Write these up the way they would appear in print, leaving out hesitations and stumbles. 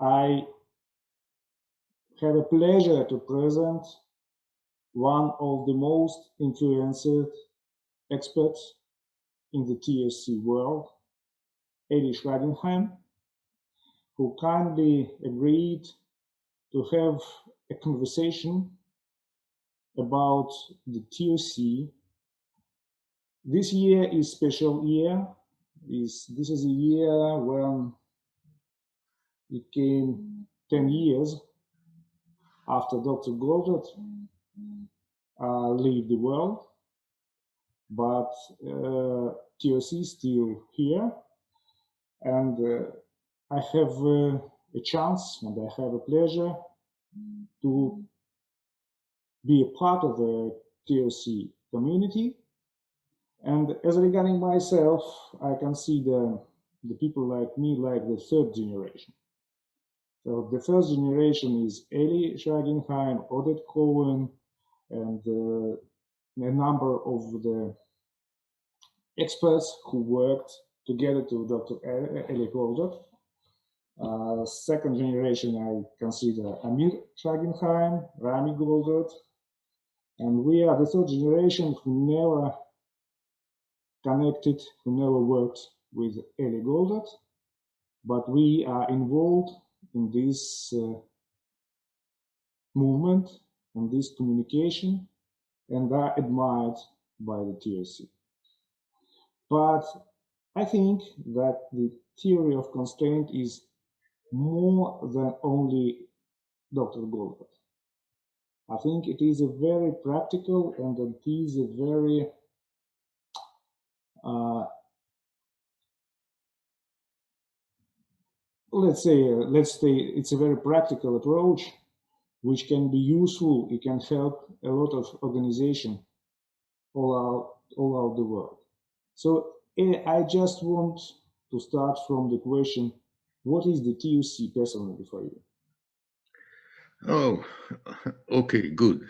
I have a pleasure to present one of the most influenced experts in the TSC world, Eli Schragenheim, who kindly agreed to have a conversation about the TSC. This year is special year. This is a year when it came 10 years after Dr. Goldert leave the world, but TOC is still here, and I have a chance and I have a pleasure to be a part of the TOC community. And as regarding myself, I consider the people like me like the third generation. So the first generation is Eli Schragenheim, Odette Cohen, and a number of the experts who worked together to Dr. Eli Goldert. Second generation, I consider Amir Schragenheim, Rami Goldert, and we are the third generation who never connected, who never worked with Eli Goldert, but we are involved in this movement and this communication, and are admired by the TSC. But I think that the theory of constraint is more than only Dr. Goldert. I think it is a very practical and it is a very let's say it's a very practical approach which can be useful. It can help a lot of organization all out the world. So I just want to start from the question, what is the TUC personally for you? Oh, okay, good.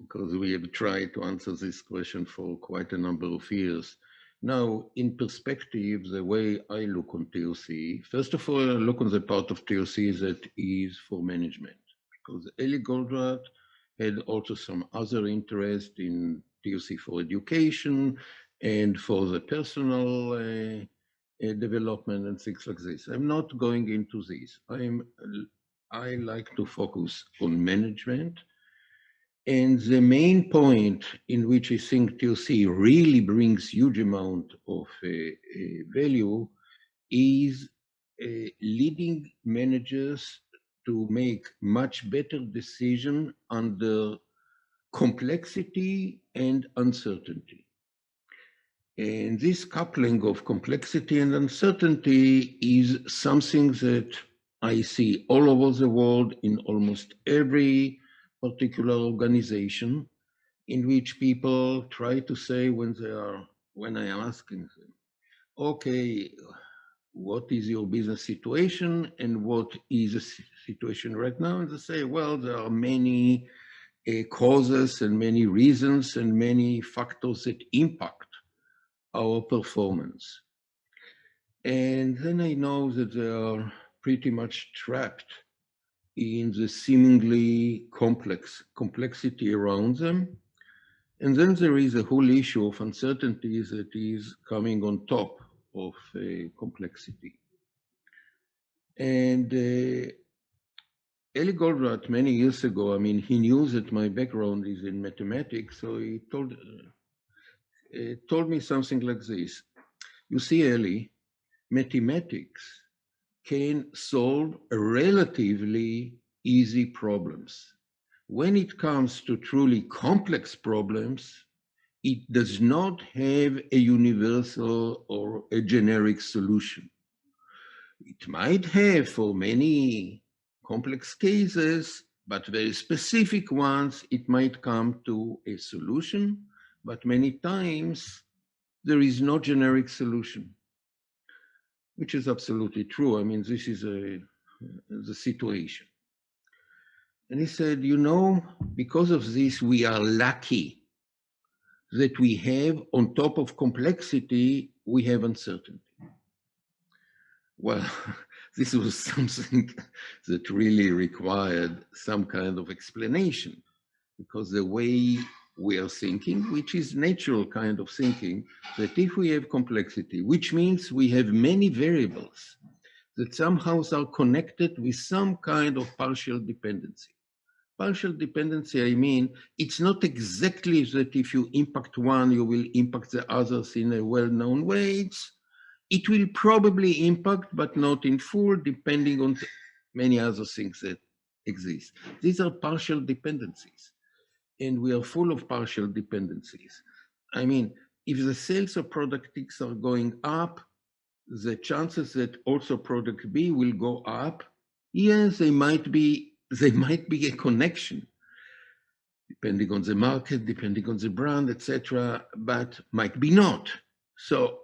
Because we have tried to answer this question for quite a number of years. Now, in perspective, the way I look on TOC, first of all, I look on the part of TOC that is for management, because Eli Goldratt had also some other interest in TOC for education and for the personal development and things like this. I'm not going into this. I like to focus on management. And the main point in which I think TOC really brings huge amount of value is leading managers to make much better decision under complexity and uncertainty. And this coupling of complexity and uncertainty is something that I see all over the world in almost every particular organization, in which people try to say when I am asking them, okay, what is your business situation and what is the situation right now? And they say, well, there are many causes and many reasons and many factors that impact our performance. And then I know that they are pretty much trapped in the seemingly complexity around them. And then there is a whole issue of uncertainty that is coming on top of complexity. And Eli Goldratt, many years ago, I mean, he knew that my background is in mathematics, so he told me something like this. You see, Eli, mathematics can solve relatively easy problems. When it comes to truly complex problems, it does not have a universal or a generic solution. It might have for many complex cases, but very specific ones, it might come to a solution, but many times there is no generic solution, which is absolutely true. I mean, this is the situation. And he said, you know, because of this, we are lucky that we have, on top of complexity, we have uncertainty. Well, this was something that really required some kind of explanation, because the way we are thinking, which is natural kind of thinking, that if we have complexity, which means we have many variables that somehow are connected with some kind of partial dependency. Partial dependency, I mean, it's not exactly that if you impact one, you will impact the others in a well-known way. It will probably impact, but not in full, depending on many other things that exist. These are partial dependencies, and we are full of partial dependencies. I mean, if the sales of product X are going up, the chances that also product B will go up, yes, they might be a connection, depending on the market, depending on the brand, etc., but might be not. So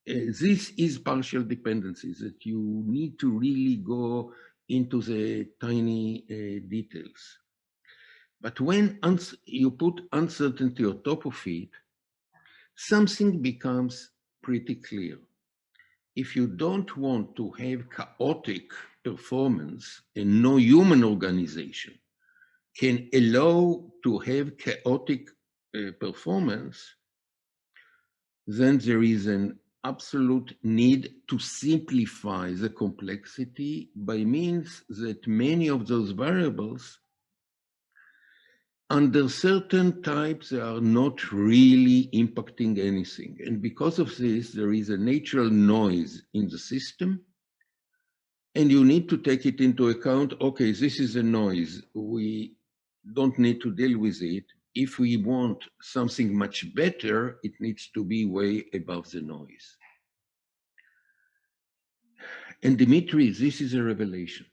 this is partial dependencies that you need to really go into the tiny details. But when you put uncertainty on top of it, something becomes pretty clear. If you don't want to have chaotic performance, and no human organization can allow to have chaotic performance, then there is an absolute need to simplify the complexity by means that many of those variables, under certain types, they are not really impacting anything. And because of this, there is a natural noise in the system, and you need to take it into account. Okay, this is a noise. We don't need to deal with it. If we want something much better, it needs to be way above the noise. And Dmitry, this is a revelation.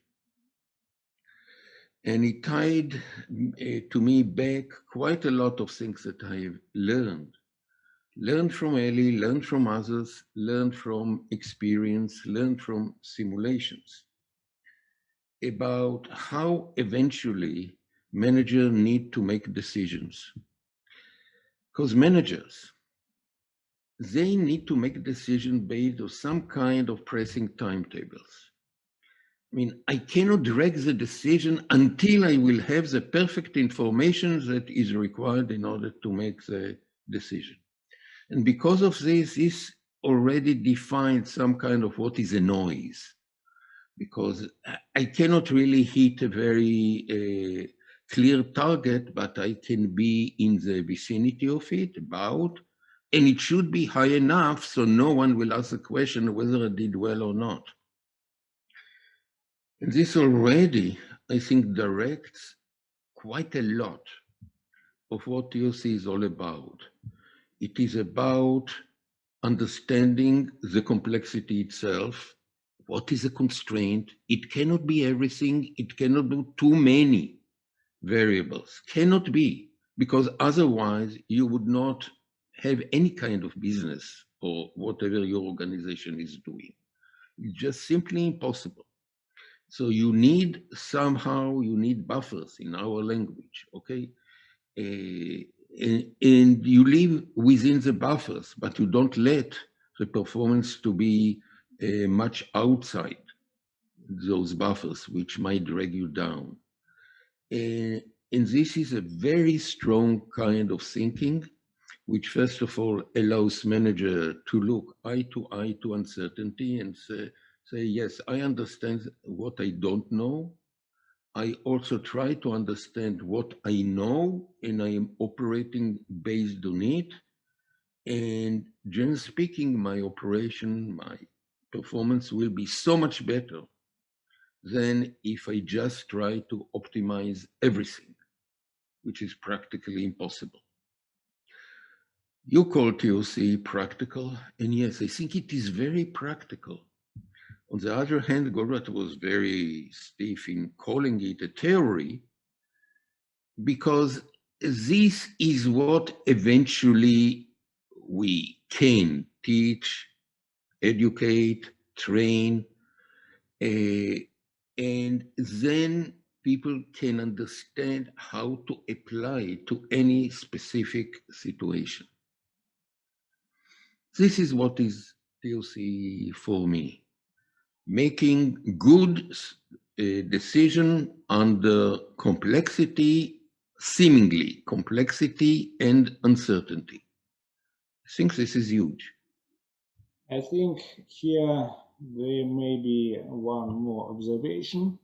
And it tied to me back quite a lot of things that I've learned. Learned from Eli, learned from others, learned from experience, learned from simulations, about how eventually managers need to make decisions. Because managers, they need to make decisions based on some kind of pressing timetables. I mean, I cannot drag the decision until I will have the perfect information that is required in order to make the decision. And because of this already defines some kind of what is a noise, because I cannot really hit a very clear target, but I can be in the vicinity of it, about, and it should be high enough so no one will ask the question whether I did well or not. And this already, I think, directs quite a lot of what TOC is all about. It is about understanding the complexity itself. What is a constraint? It cannot be everything. It cannot be too many variables. Cannot be, because otherwise you would not have any kind of business or whatever your organization is doing. It's just simply impossible. So you need buffers in our language, okay? And you live within the buffers, but you don't let the performance to be much outside those buffers, which might drag you down. And this is a very strong kind of thinking, which first of all allows manager to look eye to uncertainty and say, yes, I understand what I don't know. I also try to understand what I know, and I am operating based on it. And generally speaking, my operation, my performance will be so much better than if I just try to optimize everything, which is practically impossible. You call TOC practical, and yes, I think it is very practical. On the other hand, Goldrat was very stiff in calling it a theory, because this is what eventually we can teach, educate, train, and then people can understand how to apply to any specific situation. This is what is TOC for me. making good decision under complexity, seemingly complexity and uncertainty. I think this is huge. I think here there may be one more observation.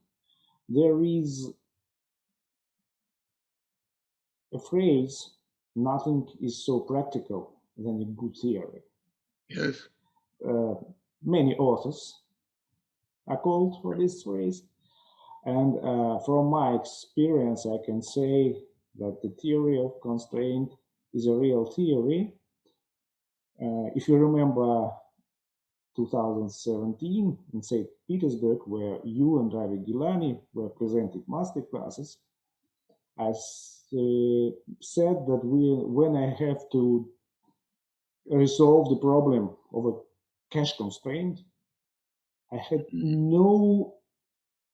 There is a phrase, nothing is so practical than a good theory. Yes. Many authors are called for this phrase. And from my experience, I can say that the theory of constraint is a real theory. If you remember 2017 in St. Petersburg, where you and Ravi Gilani were presenting master classes, I said that when I have to resolve the problem of a cash constraint, I had no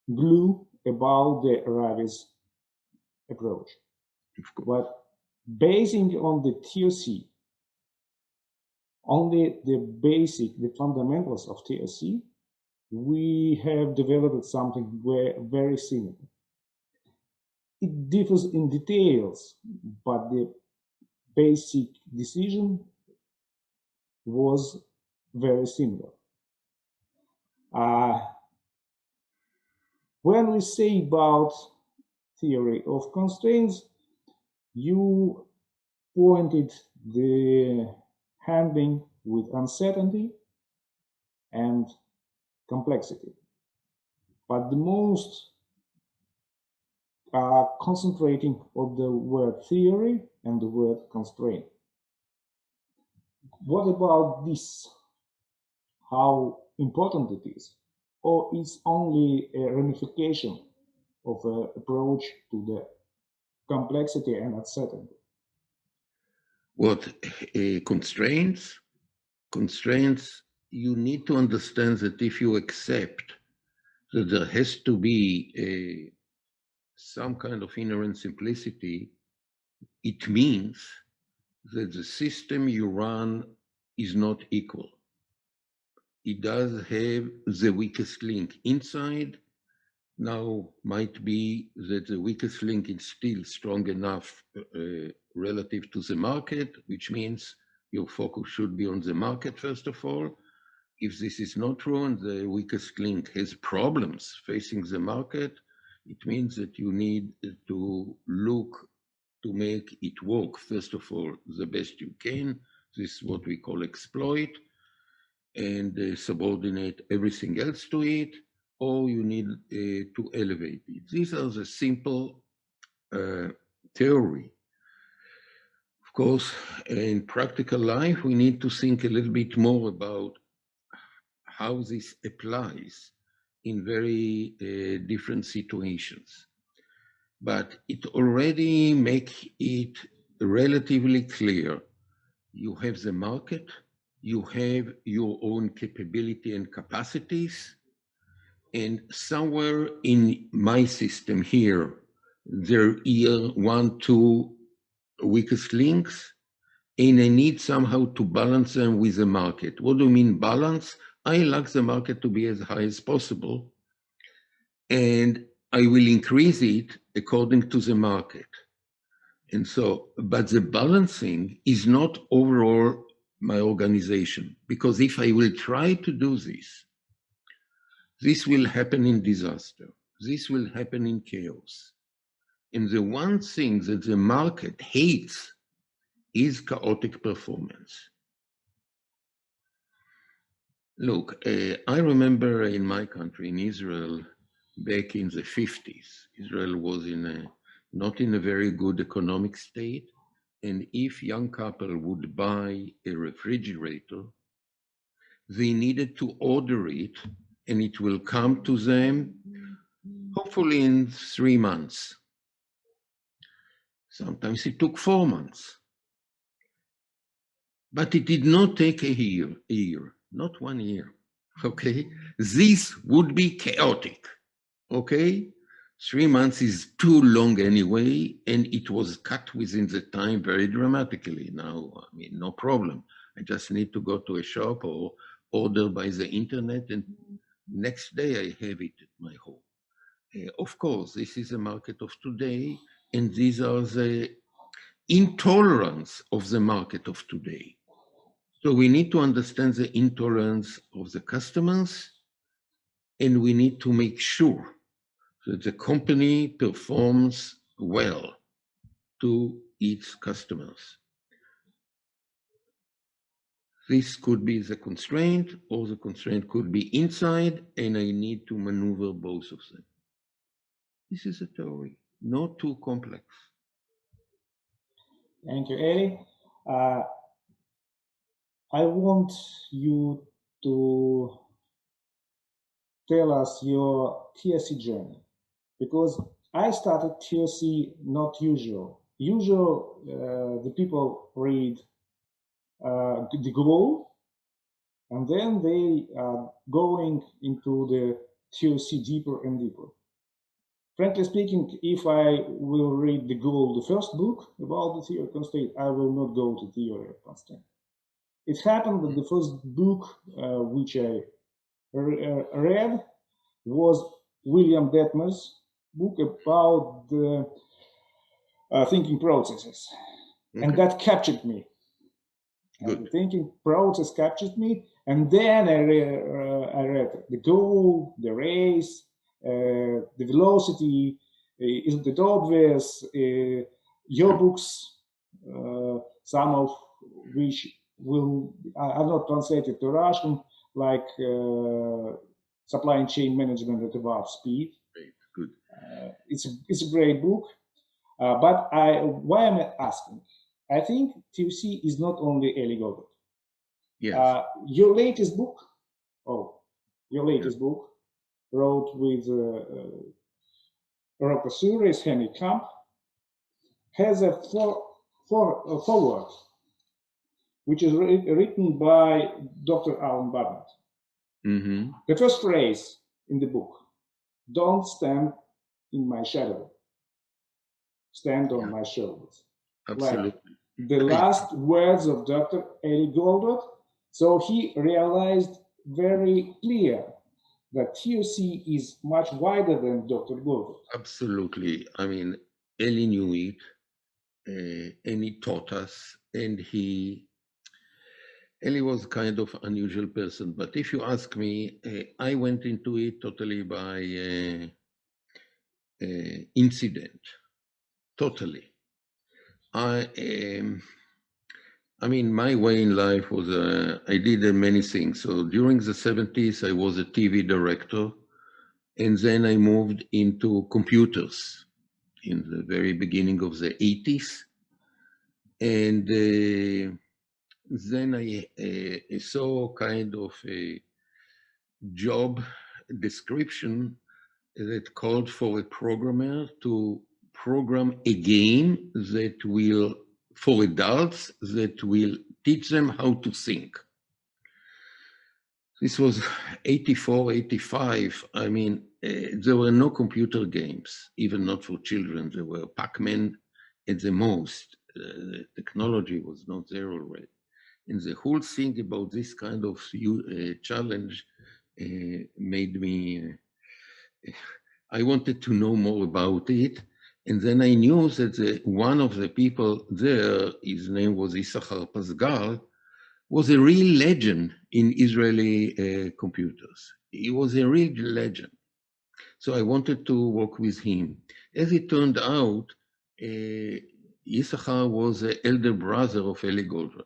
clue about the Ravi's approach. But basing on the TOC, only the fundamentals of TOC, we have developed something very similar. It differs in details, but the basic decision was very similar. When we say about theory of constraints, you pointed the handling with uncertainty and complexity. But the most are concentrating on the word theory and the word constraint. What about this? How important it is? Or it's only a ramification of an approach to the complexity and uncertainty? What constraints? Constraints, you need to understand that if you accept that there has to be some kind of inherent simplicity, it means that the system you run is not equal. It does have the weakest link inside. Now might be that the weakest link is still strong enough relative to the market, which means your focus should be on the market first of all. If this is not true and the weakest link has problems facing the market, it means that you need to look to make it work, first of all, the best you can. This is what we call exploit, and subordinate everything else to it, or you need to elevate it. These are the simple theory. Of course, in practical life, we need to think a little bit more about how this applies in very different situations. But it already makes it relatively clear. You have the market, you have your own capability and capacities, and somewhere in my system here, there are 1, 2 weakest links, and I need somehow to balance them with the market. What do you mean balance? I like the market to be as high as possible, and I will increase it according to the market. And so, but the balancing is not overall my organization, because if I will try to do this, this will happen in disaster. This will happen in chaos. And the one thing that the market hates is chaotic performance. Look, I remember in my country, in Israel, back in the 50s, Israel was not in a very good economic state. And if young couple would buy a refrigerator, they needed to order it, and it will come to them hopefully in 3 months. Sometimes it took 4 months. But it did not take a year, not 1 year, okay? This would be chaotic, okay? 3 months is too long anyway, and it was cut within the time very dramatically. Now, I mean, no problem. I just need to go to a shop or order by the internet, and Next day I have it at my home. Of course, this is a market of today, and these are the intolerance of the market of today. So we need to understand the intolerance of the customers, and we need to make sure that the company performs well to its customers. This could be the constraint, or the constraint could be inside, and I need to maneuver both of them. This is a theory, not too complex. Thank you, Eli. I want you to tell us your TLC journey, because I started TLC not usual. Usual, the people read the goal, and then they are going into the TLC deeper and deeper. Frankly speaking, if I will read the goal, the first book about the theory of constraint, I will not go to theory of constraint. It happened that the first book which I read was William Detmer's book about the thinking processes. Okay. And that captured me. The thinking process captured me. And then I read the goal, the race, the velocity, isn't it obvious? Your books, some of which are not translated to Russian, like Supply Chain Management at Warp Speed. Good. It's a great book, but why am I asking? I think TLC is not only Eli Goldberg. Yes. Your latest book, book, wrote with Professor Henry Kamp, has a foreword, which is written by Dr. Alan Barnett. Mm-hmm. The first phrase in the book: "Don't stand in my shadow, stand on my shoulders." Absolutely. Like the last words of Dr. Eli Goldberg. So he realized very clear that TLC is much wider than Dr. Goldberg. Absolutely. I mean, Eli knew it, and he taught us, and Eli was kind of unusual person. But if you ask me, I went into it totally by incident. Totally. I mean, my way in life was, I did many things. So during the 70s, I was a TV director. And then I moved into computers in the very beginning of the 80s. And then I saw kind of a job description that called for a programmer to program a game that will, for adults, that will teach them how to think. This was 84, 85. I mean, there were no computer games, even not for children. There were Pac-Man at the most. The technology was not there already. And the whole thing about this kind of challenge made me, I wanted to know more about it. And then I knew that one of the people there, his name was Issachar Pasgal, was a real legend in Israeli computers. He was a real legend. So I wanted to work with him. As it turned out, Issachar was the elder brother of Eli Goldberg.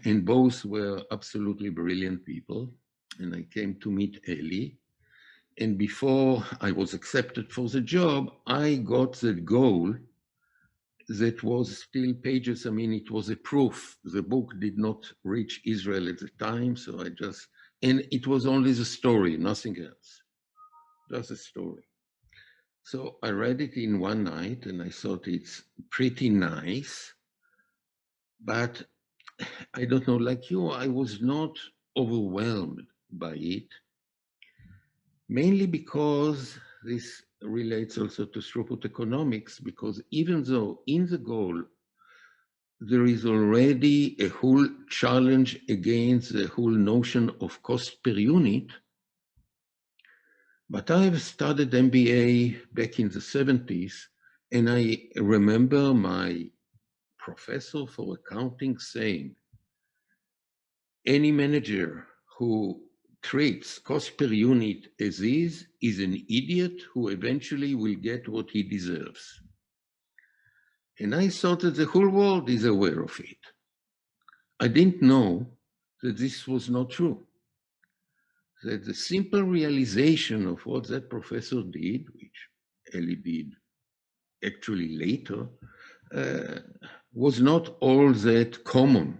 And both were absolutely brilliant people. And I came to meet Eli. And before I was accepted for the job, I got the goal that was still pages. I mean, it was a proof. The book did not reach Israel at the time. So and it was only the story, nothing else, just a story. So I read it in one night and I thought it's pretty nice, but I don't know, like you, I was not overwhelmed by it, mainly because this relates also to throughput economics, because even though in the goal, there is already a whole challenge against the whole notion of cost per unit. But I've studied MBA back in the 70s, and I remember my professor for accounting saying, any manager who treats cost per unit as is an idiot who eventually will get what he deserves. And I thought that the whole world is aware of it. I didn't know that this was not true. That the simple realization of what that professor did, which Eli did actually later, was not all that common.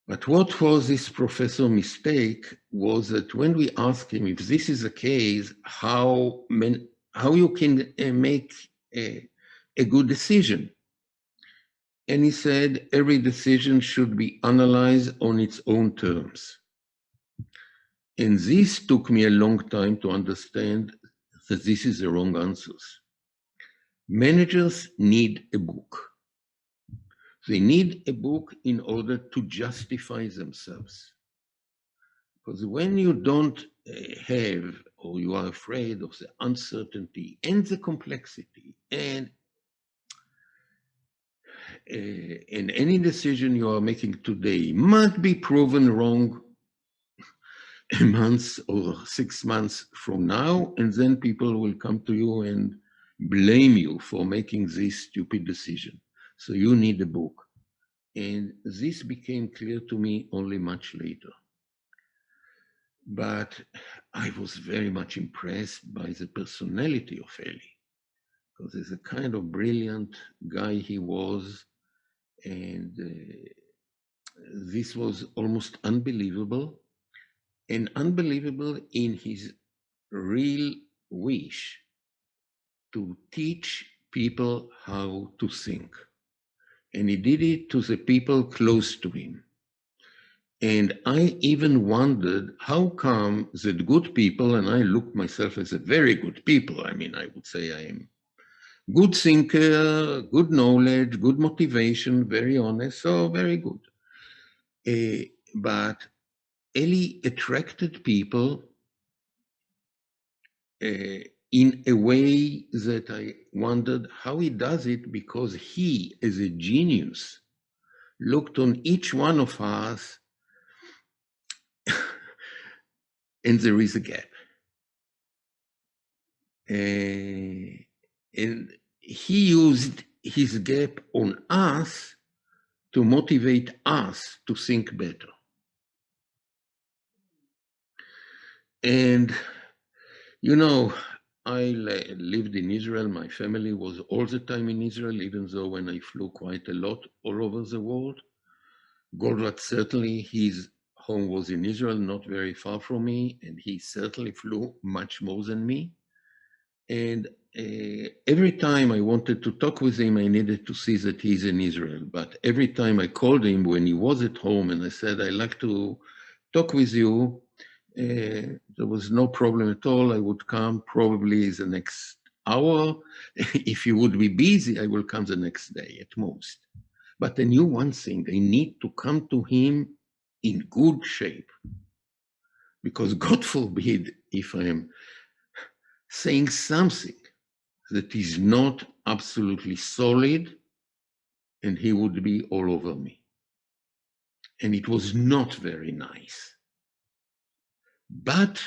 But what was this professor's mistake was that when we asked him if this is the case, how you can make a good decision. And he said, every decision should be analyzed on its own terms. And this took me a long time to understand that this is the wrong answers. Managers need a book. They need a book in order to justify themselves. Because when you don't have, or you are afraid of the uncertainty and the complexity, and any decision you are making today might be proven wrong a month or 6 months from now, and then people will come to you and blame you for making this stupid decision. So you need a book. And this became clear to me only much later. But I was very much impressed by the personality of Eli, because he's a kind of brilliant guy he was, and this was almost unbelievable, and unbelievable in his real wish to teach people how to think. And he did it to the people close to him. And I even wondered how come that good people, and I look myself as a very good people, I mean, I would say I am good thinker, good knowledge, good motivation, very honest, so very good. But Eli attracted people in a way that I wondered how he does it, because he, as a genius, looked on each one of us and there is a gap. And he used his gap on us to motivate us to think better. And, you know, I lived in Israel. My family was all the time in Israel, even though when I flew quite a lot all over the world. Goldrat, certainly his home was in Israel, not very far from me, and he certainly flew much more than me. And every time I wanted to talk with him, I needed to see that he's in Israel. But every time I called him when he was at home and I said, I'd like to talk with you, there was no problem at all. I would come probably the next hour. If he would be busy, I will come the next day at most. But I knew one thing, I need to come to him in good shape. Because God forbid if I am saying something that is not absolutely solid, and he would be all over me. And it was not very nice. But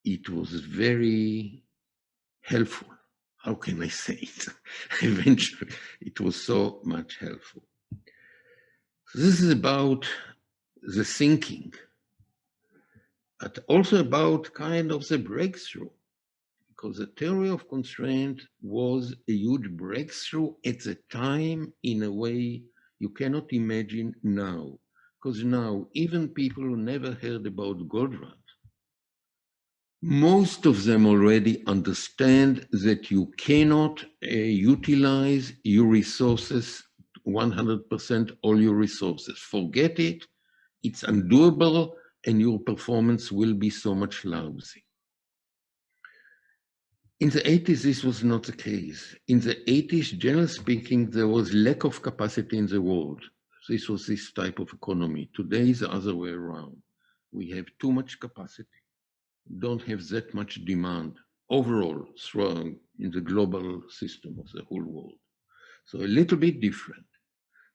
it was very helpful. How can I say it? Eventually, it was so much helpful. So this is about the thinking, but also about kind of the breakthrough, because the theory of constraint was a huge breakthrough at the time in a way you cannot imagine now. Because now, even people who never heard about Goldratt, most of them already understand that you cannot utilize your resources 100%, all your resources. Forget it, it's undoable, and your performance will be so much lousy. In the 80s, this was not the case. In the 80s, generally speaking, there was lack of capacity in the world. This was this type of economy. Today is the other way around. We have too much capacity, don't have that much demand overall strong in the global system of the whole world. So a little bit different,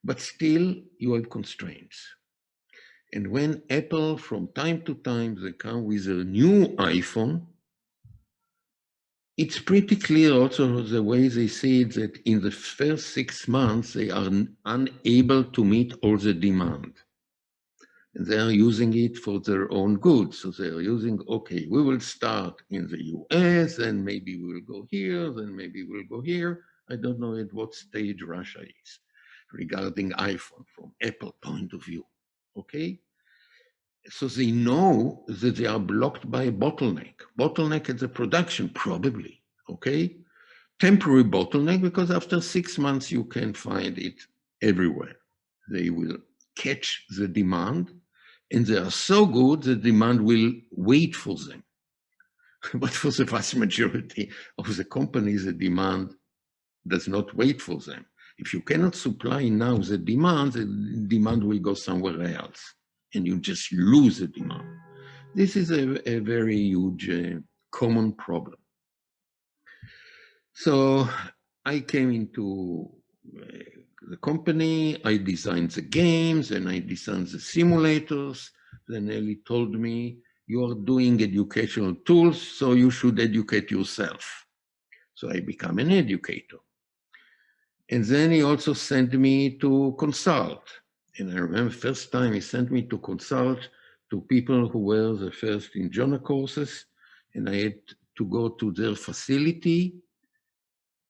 but still you have constraints. And when Apple, from time to time, they come with a new iPhone, it's pretty clear also the way they see it that in the first 6 months, they are unable to meet all the demand. And they are using it for their own good. So they are using, okay, we will start in the US, and maybe we'll go here, then maybe we'll go here. I don't know at what stage Russia is regarding iPhone from Apple point of view, okay? So they know that they are blocked by a bottleneck. Bottleneck at the production, probably, okay? Temporary bottleneck, because after 6 months, you can find it everywhere. They will catch the demand, and they are so good, the demand will wait for them. But for the vast majority of the companies, the demand does not wait for them. If you cannot supply now the demand will go somewhere else, and you just lose the demand. This is a very huge common problem. So I came into the company, I designed the games, and I designed the simulators. Then Eli told me, you are doing educational tools, so you should educate yourself. So I became an educator. And then he also sent me to consult. And I remember first time he sent me to consult to people who were the first in journal courses, and I had to go to their facility,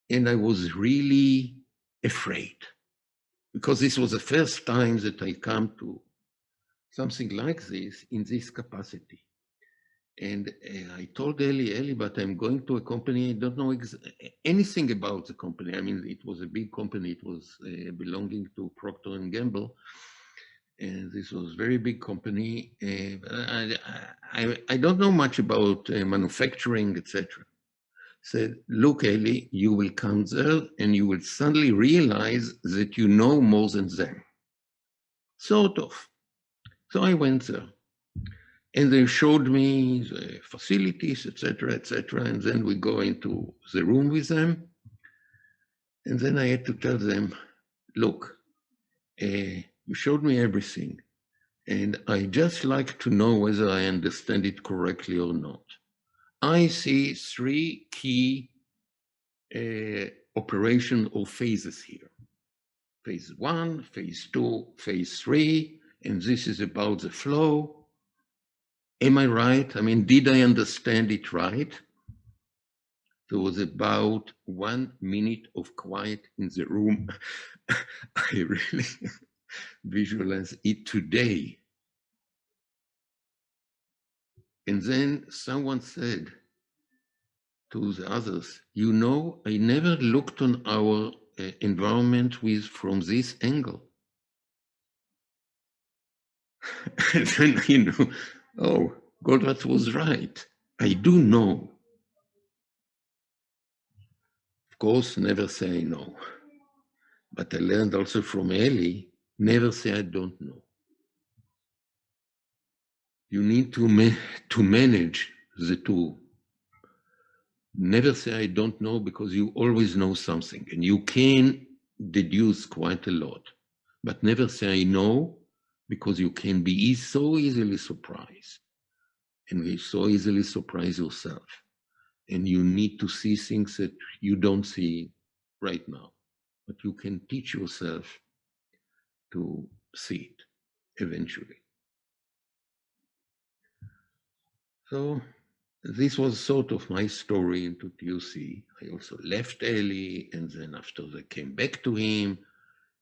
and I was really afraid because this was the first time that I come to something like this in this capacity. And I told Eli, but I'm going to a company, I don't know anything about the company. I mean, it was a big company. It was belonging to Procter & Gamble. And this was a very big company. I don't know much about manufacturing, etc. Said, look, Eli, you will come there and you will suddenly realize that you know more than them. Sort of. So I went there. And they showed me the facilities, etc., etc. And then we go into the room with them. And then I had to tell them, look, you showed me everything. And I just like to know whether I understand it correctly or not. I see 3 key operation or phases here. Phase 1, phase 2, phase 3, and this is about the flow. Am I right? I mean, did I understand it right? There was about 1 minute of quiet in the room. I really visualize it today. And then someone said to the others, you know, I never looked on our environment from this angle. And then, you know, oh, Goldrat was right. I do know. Of course, never say no. But I learned also from Eli, never say I don't know. You need to manage the two. Never say I don't know, because you always know something and you can deduce quite a lot. But never say I know, because you can be so easily surprised. And you so easily surprise yourself. And you need to see things that you don't see right now. But you can teach yourself to see it eventually. So this was sort of my story into TUC. I also left Eli, and then after they came back to him,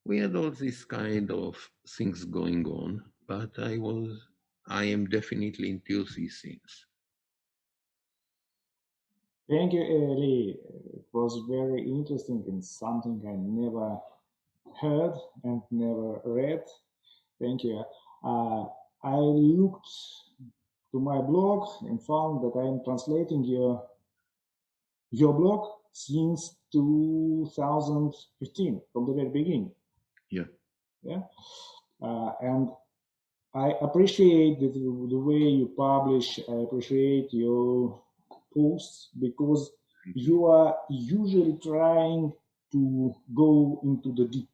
we had all these kind of things going on, but I am definitely in TUC since. Thank you, Eli. It was very interesting and something I never heard and never read. Thank you. I looked to my blog and found that I am translating your your blog since 2015, from the very beginning. Yeah. Yeah. And I appreciate the way you publish. I appreciate your posts because you are usually trying to go into the deep,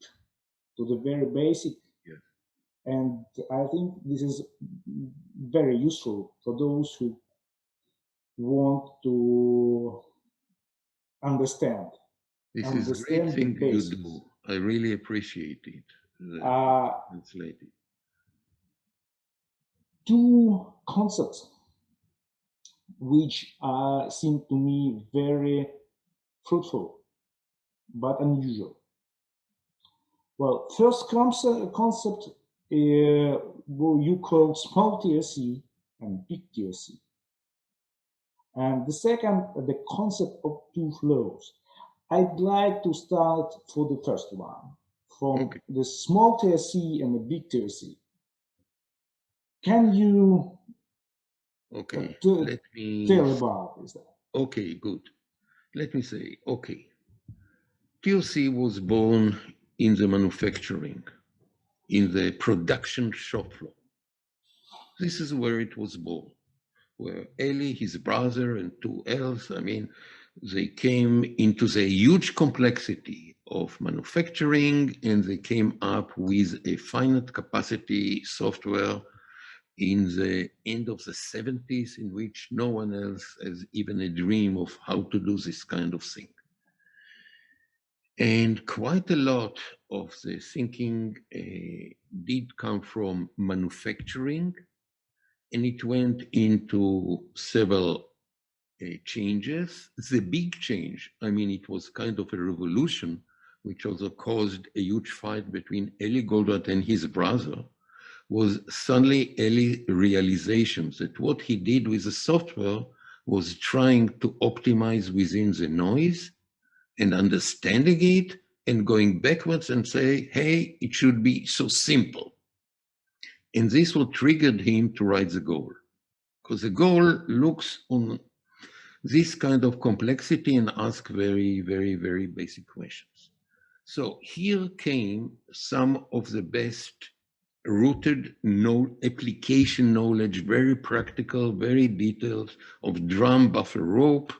to the very basic. Yes. And I think this is very useful for those who want to understand. This is a great Understand the thing you basics. do. I really appreciate it. Translated. Two concepts which seem to me very fruitful but unusual. Well, first concept what you call small TLC and big TLC. And the second, the concept of two flows. I'd like to start for the first one, from the small TLC and the big TLC. Can you let me tell about this? Okay, good. Let me say, okay. TLC was born in the manufacturing, in the production shop floor. This is where it was born, where Eli, his brother, and two else, they came into the huge complexity of manufacturing, and they came up with a finite capacity software in the end of the 70s, in which no one else has even a dream of how to do this kind of thing. And quite a lot of the thinking did come from manufacturing, and it went into several changes. The big change, it was kind of a revolution, which also caused a huge fight between Eli Goldratt and his brother, was suddenly Eli realizations that what he did with the software was trying to optimize within the noise and understanding it and going backwards and say, hey, it should be so simple. And this what triggered him to write the goal, because the goal looks on this kind of complexity and ask very, very, very basic questions. So here came some of the best rooted application knowledge, very practical, very detailed, of drum buffer rope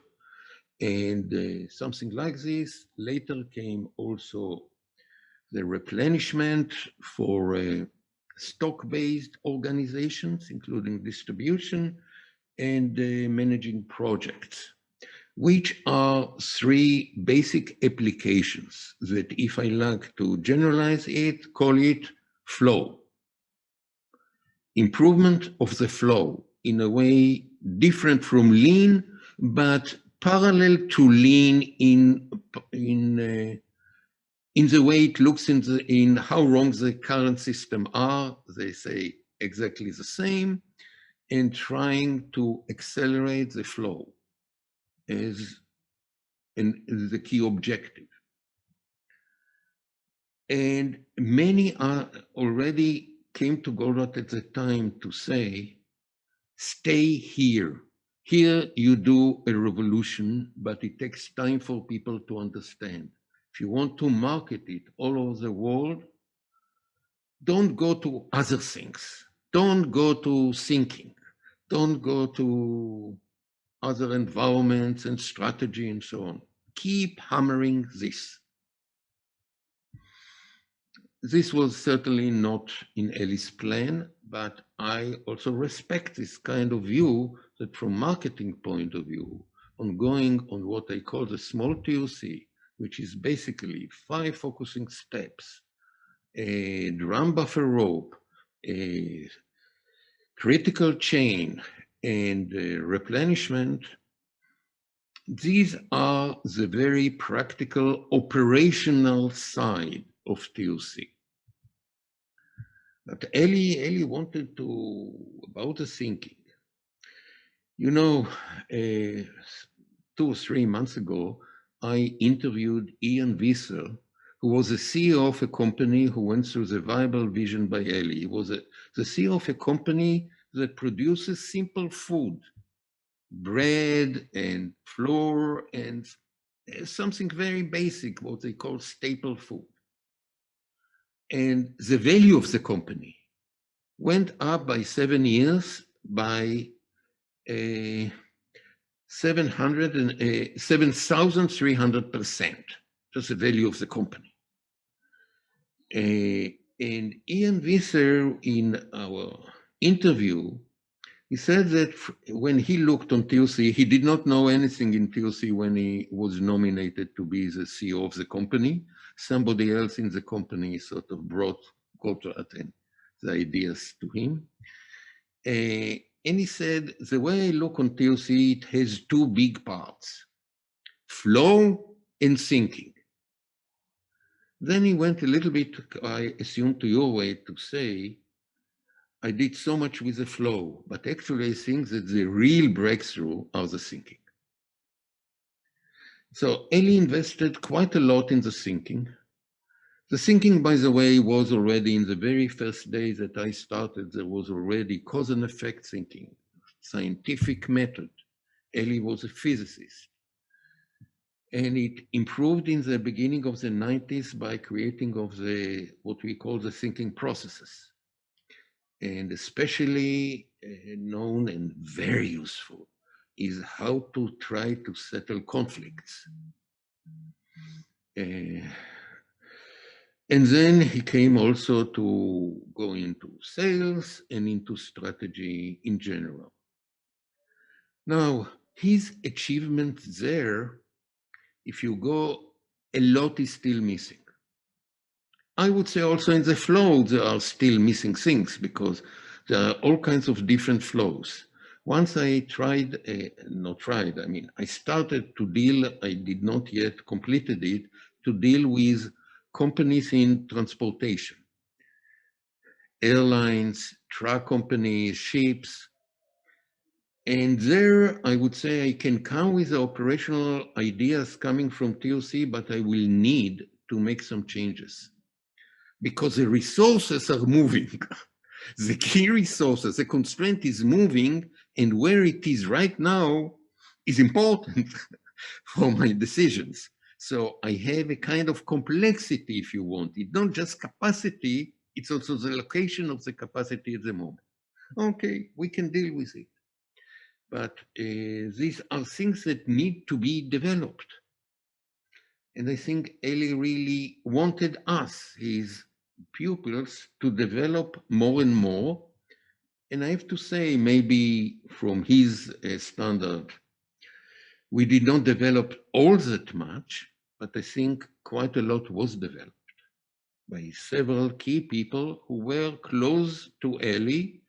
and something like this. Later came also the replenishment for stock-based organizations, including distribution and managing projects, which are three basic applications that, if I like to generalize it, call it flow. Improvement of the flow in a way different from lean, but parallel to lean in the way it looks in how wrong the current system are. They say exactly the same, and trying to accelerate the flow is the key objective. And many are already came to Goldratt at the time to say, stay here. Here you do a revolution, but it takes time for people to understand. If you want to market it all over the world, don't go to other things. Don't go to thinking. Don't go to other environments and strategy and so on. Keep hammering this. This was certainly not in Eli's plan, but I also respect this kind of view that from marketing point of view, on going on what I call the small TOC, which is basically 5 focusing steps, a drum buffer rope, a critical chain, and replenishment. These are the very practical operational side of TOC. But Eli wanted to, about the thinking. 2 or 3 months ago, I interviewed Ian Visser, who was the CEO of a company who went through the viable vision by Eli. He was the CEO of a company that produces simple food. bread and flour and something very basic, what they call staple food. And the value of the company went up by 7 years by 7,300%. That's the value of the company. And Ian Visser, in our interview, he said that when he looked on TOC, he did not know anything in TOC when he was nominated to be the CEO of the company. Somebody else in the company sort of brought Gotthard and the ideas to him. And he said, the way I look on TOC, it has two big parts, flow and thinking. Then he went a little bit, I assume, to your way to say, I did so much with the flow, but actually I think that the real breakthrough are the thinking. So Eli invested quite a lot in the thinking. The thinking, by the way, was already in the very first day that I started, there was already cause and effect thinking, scientific method. Eli was a physicist. And it improved in the beginning of the 90s by creating of the, what we call the thinking processes. And especially known and very useful is how to try to settle conflicts. And then he came also to go into sales and into strategy in general. Now, his achievement there, if you go, a lot is still missing. I would say also in the flow, there are still missing things because there are all kinds of different flows. Once I I started to deal, I did not yet completed it, to deal with companies in transportation, airlines, truck companies, ships. And there, I would say I can come with the operational ideas coming from TOC, but I will need to make some changes, because the resources are moving. The key resources, the constraint is moving, and where it is right now is important for my decisions. So I have a kind of complexity, if you want. It's not just capacity, it's also the location of the capacity at the moment. Okay, we can deal with it. But these are things that need to be developed. And I think Eli really wanted us, his pupils, to develop more and more. And I have to say, maybe from his standard, we did not develop all that much, but I think quite a lot was developed by several key people who were close to Eli.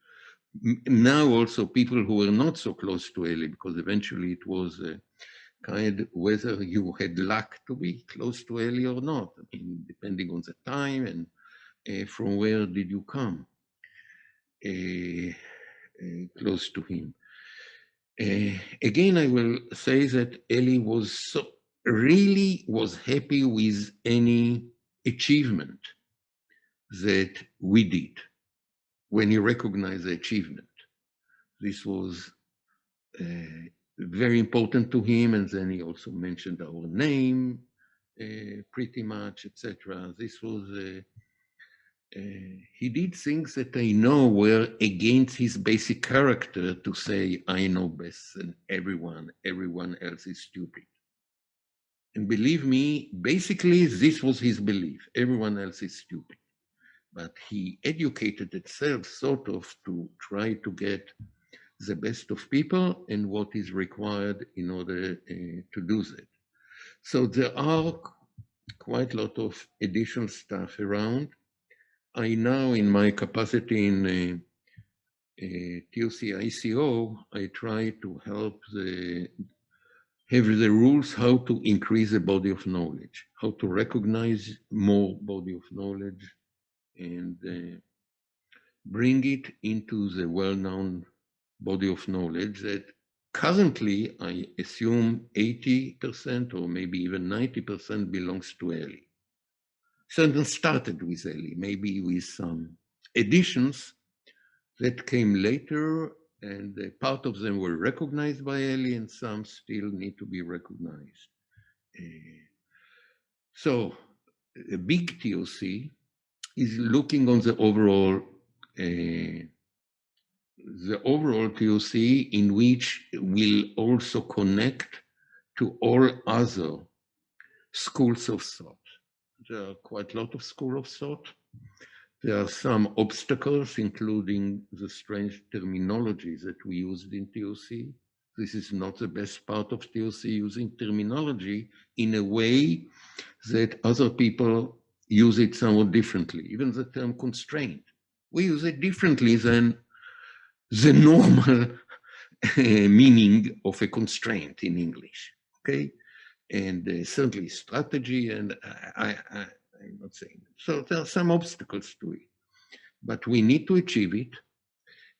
Now also people who were not so close to Eli, because eventually it was kind of whether you had luck to be close to Eli or not. I mean, depending on the time and from where did you come close to him. Again, I will say that Eli was really happy with any achievement that we did when he recognized the achievement. This was very important to him, and then he also mentioned our name pretty much, etc. This was he did things that I know were against his basic character, to say I know best than everyone else is stupid. And believe me, basically this was his belief, everyone else is stupid. But he educated himself sort of to try to get the best of people and what is required in order to do that. So there are quite a lot of additional stuff around. I now, in my capacity in TOC ICO, I try to help have the rules how to increase the body of knowledge, how to recognize more body of knowledge and bring it into the well-known body of knowledge that currently I assume 80% or maybe even 90% belongs to Eli. Certain started with Eli, maybe with some additions that came later, And part of them were recognized by Eli, and some still need to be recognized. So a big TOC is looking on the overall TOC, in which will also connect to all other schools of thought. There are quite a lot of schools of thought. There are some obstacles, including the strange terminology that we used in TOC. This is not the best part of TOC, using terminology in a way that other people use it somewhat differently. Even the term constraint, we use it differently than the normal meaning of a constraint in English, okay? And certainly strategy, and I'm not saying. So there are some obstacles to it, but we need to achieve it.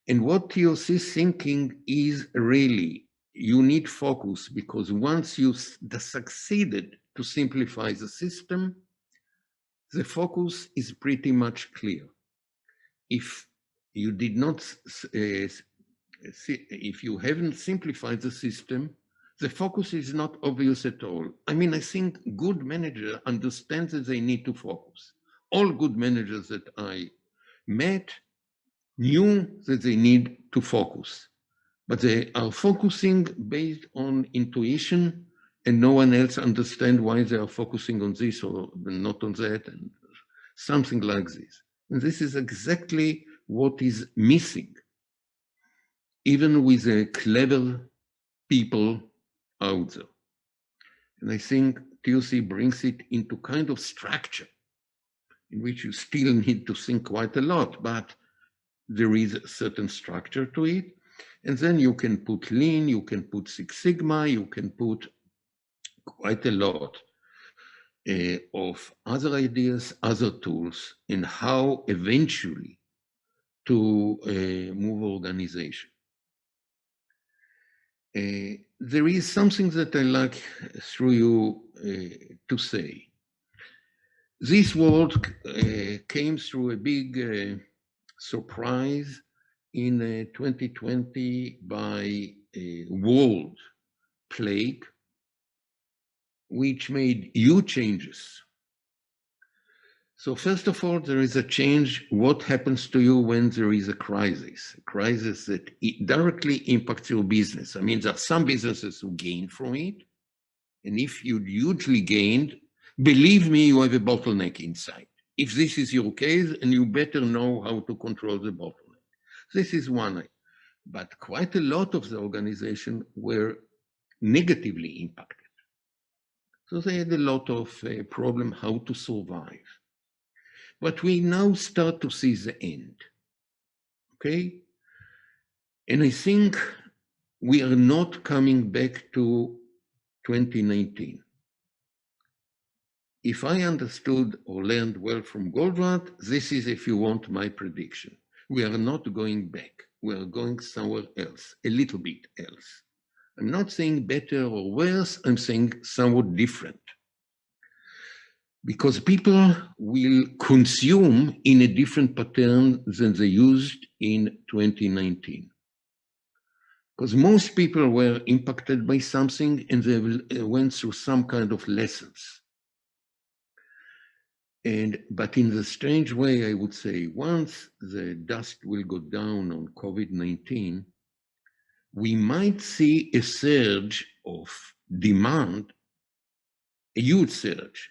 And what TOC thinking is really, you need focus, because once you succeeded to simplify the system, the focus is pretty much clear. If you did not, if you haven't simplified the system, the focus is not obvious at all. I mean, I think good manager understands that they need to focus. All good managers that I met knew that they need to focus, but they are focusing based on intuition, and no one else understands why they are focusing on this or not on that, and something like this. And this is exactly what is missing, even with the clever people out there. And I think TOC brings it into kind of structure in which you still need to think quite a lot, but there is a certain structure to it. And then you can put Lean, you can put Six Sigma, you can put quite a lot of other ideas, other tools, in how eventually to move organization. There is something that I like through you to say. This world came through a big surprise in 2020 by a world plague, which made huge changes. So first of all, there is a change. What happens to you when there is a crisis that directly impacts your business? I mean, there are some businesses who gain from it. And if you hugely gained, believe me, you have a bottleneck inside. If this is your case, and you better know how to control the bottleneck. This is one. But quite a lot of the organization were negatively impacted. So they had a lot of problem how to survive. But we now start to see the end, okay? And I think we are not coming back to 2019. If I understood or learned well from Goldwart, this is, if you want, my prediction. We are not going back. We are going somewhere else, a little bit else. I'm not saying better or worse, I'm saying somewhat different. Because people will consume in a different pattern than they used in 2019. Because most people were impacted by something and they went through some kind of lessons. But in the strange way, I would say, once the dust will go down on COVID-19, we might see a surge of demand, a huge surge.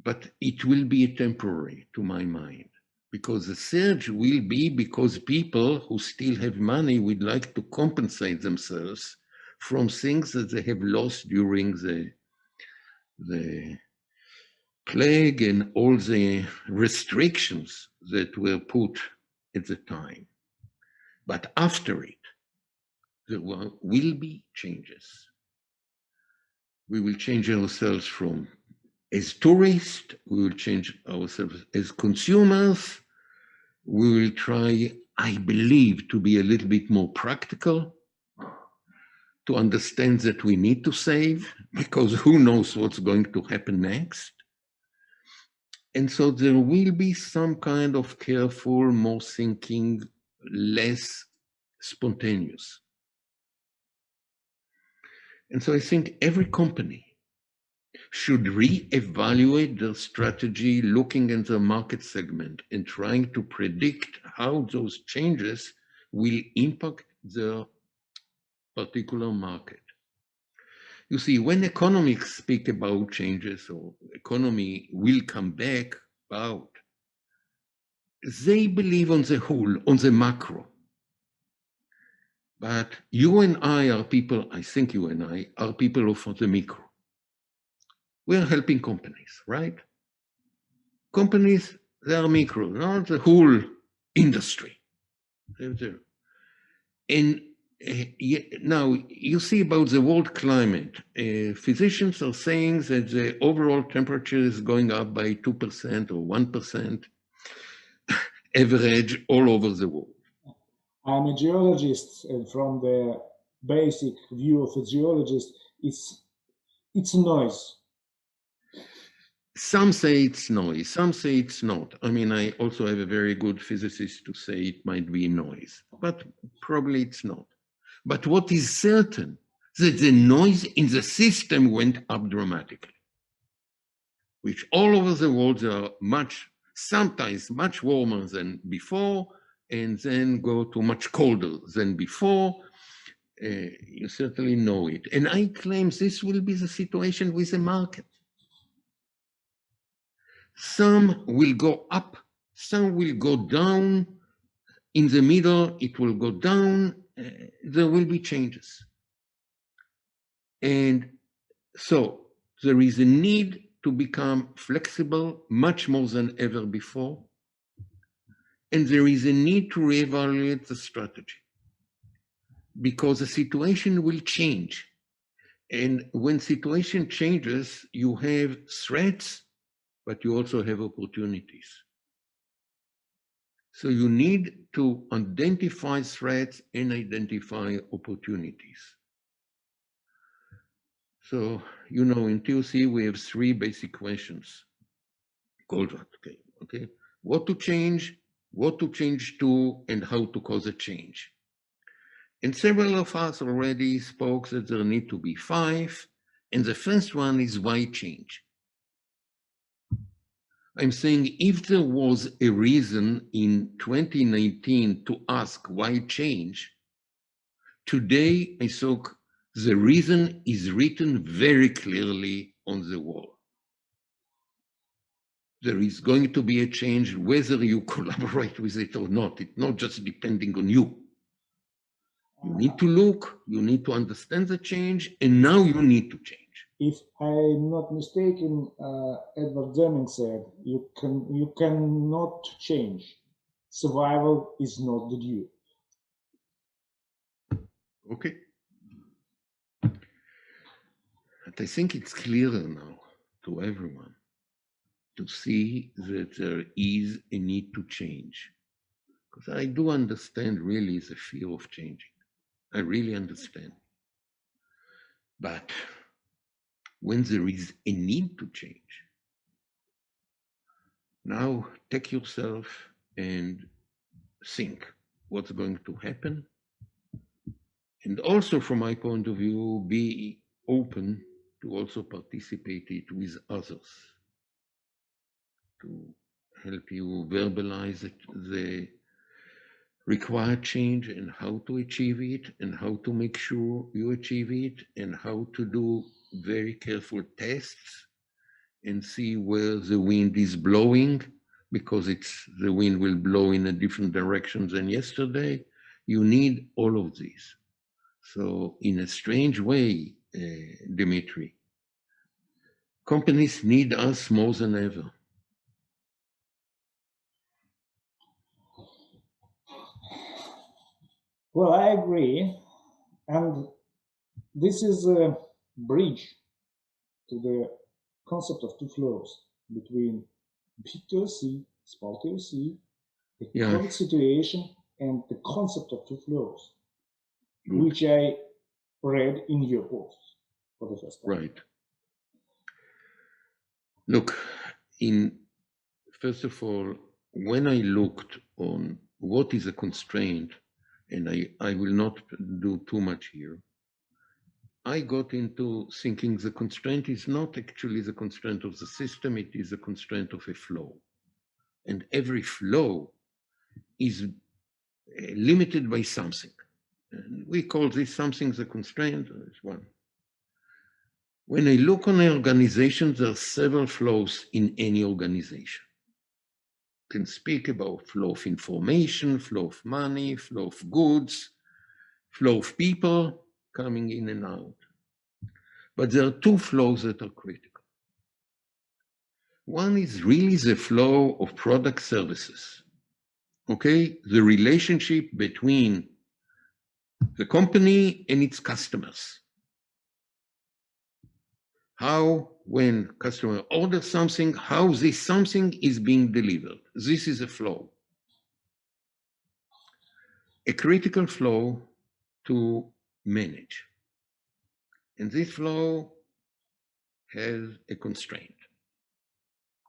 But it will be temporary, to my mind, because the surge will be because people who still have money would like to compensate themselves from things that they have lost during the plague and all the restrictions that were put at the time. But after it, there will be changes. We will change ourselves from as tourists, we will change ourselves as consumers. We will try, I believe, to be a little bit more practical, to understand that we need to save, because who knows what's going to happen next. And so there will be some kind of careful, more thinking, less spontaneous. And so I think every company should reevaluate their strategy, looking at the market segment and trying to predict how those changes will impact their particular market. You see, when economists speak about changes or economy will come back about, they believe on the whole, on the macro. But you and I are people, I think you and I are people of the micro. We are helping companies, right? Companies, they are micro, not the whole industry. And now you see about the world climate. Physicians are saying that the overall temperature is going up by 2% or 1% average all over the world. I'm a geologist, and from the basic view of a geologist, it's noise. Some say it's noise, some say it's not. I mean, I also have a very good physicist to say it might be noise, but probably it's not. But what is certain, that the noise in the system went up dramatically, which all over the world are sometimes much warmer than before, and then go to much colder than before. You certainly know it. And I claim this will be the situation with the market. Some will go up, some will go down. In the middle, it will go down. There will be changes. And so there is a need to become flexible much more than ever before. And there is a need to reevaluate the strategy because the situation will change. And when situation changes, you have threats, but you also have opportunities. So you need to identify threats and identify opportunities. So, you know, in TOC, we have 3 basic questions called, okay, what to change to, and how to cause a change. And several of us already spoke that there need to be 5. And the first one is why change? I'm saying if there was a reason in 2019 to ask why change, today I saw the reason is written very clearly on the wall. There is going to be a change whether you collaborate with it or not. It's not just depending on you. You need to look, you need to understand the change, and now you need to change. If I'm not mistaken, Edward Deming said, you cannot change. Survival is not the due. Okay. But I think it's clearer now to everyone to see that there is a need to change. Because I do understand really the fear of changing. I really understand. But when there is a need to change, now take yourself and think what's going to happen. And also from my point of view, be open to also participate it with others to help you verbalize the required change and how to achieve it and how to make sure you achieve it and how to do very careful tests and see where the wind is blowing, because the wind will blow in a different direction than yesterday. You need all of this. So in a strange way, Dmitry, companies need us more than ever. Well, I agree. And this is a bridge to the concept of 2 flows between big TOC, small TOC, the COVID situation, and the concept of 2 flows, which I read in your post for the first time. Right. Look, first of all, when I looked on what is a constraint, and I will not do too much here. I got into thinking the constraint is not actually the constraint of the system, it is a constraint of a flow. And every flow is limited by something. And we call this something the constraint. Is one. When I look on an organization, there are several flows in any organization. Can speak about flow of information, flow of money, flow of goods, flow of people coming in and out. But there are two flows that are critical. One is really the flow of product services. Okay, the relationship between the company and its customers. How, when customer orders something, how this something is being delivered. This is a flow. A critical flow to manage. And this flow has a constraint.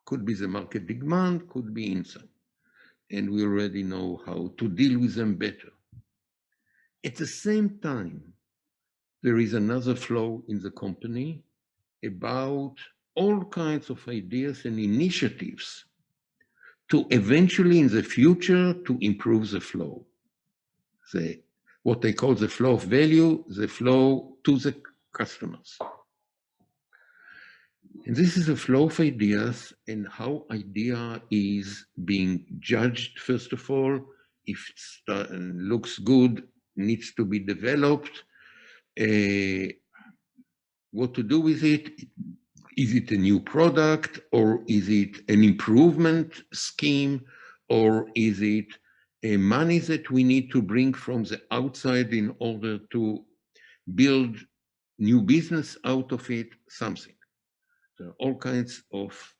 Could be the market demand, could be inside. And we already know how to deal with them better. At the same time, there is another flow in the company about all kinds of ideas and initiatives to eventually in the future to improve the flow. What they call the flow of value, the flow to the customers. And this is a flow of ideas and how idea is being judged, first of all, if it looks good, needs to be developed, what to do with it. Is it a new product, or is it an improvement scheme, or is it money that we need to bring from the outside in order to build new business out of it, something. There are all kinds of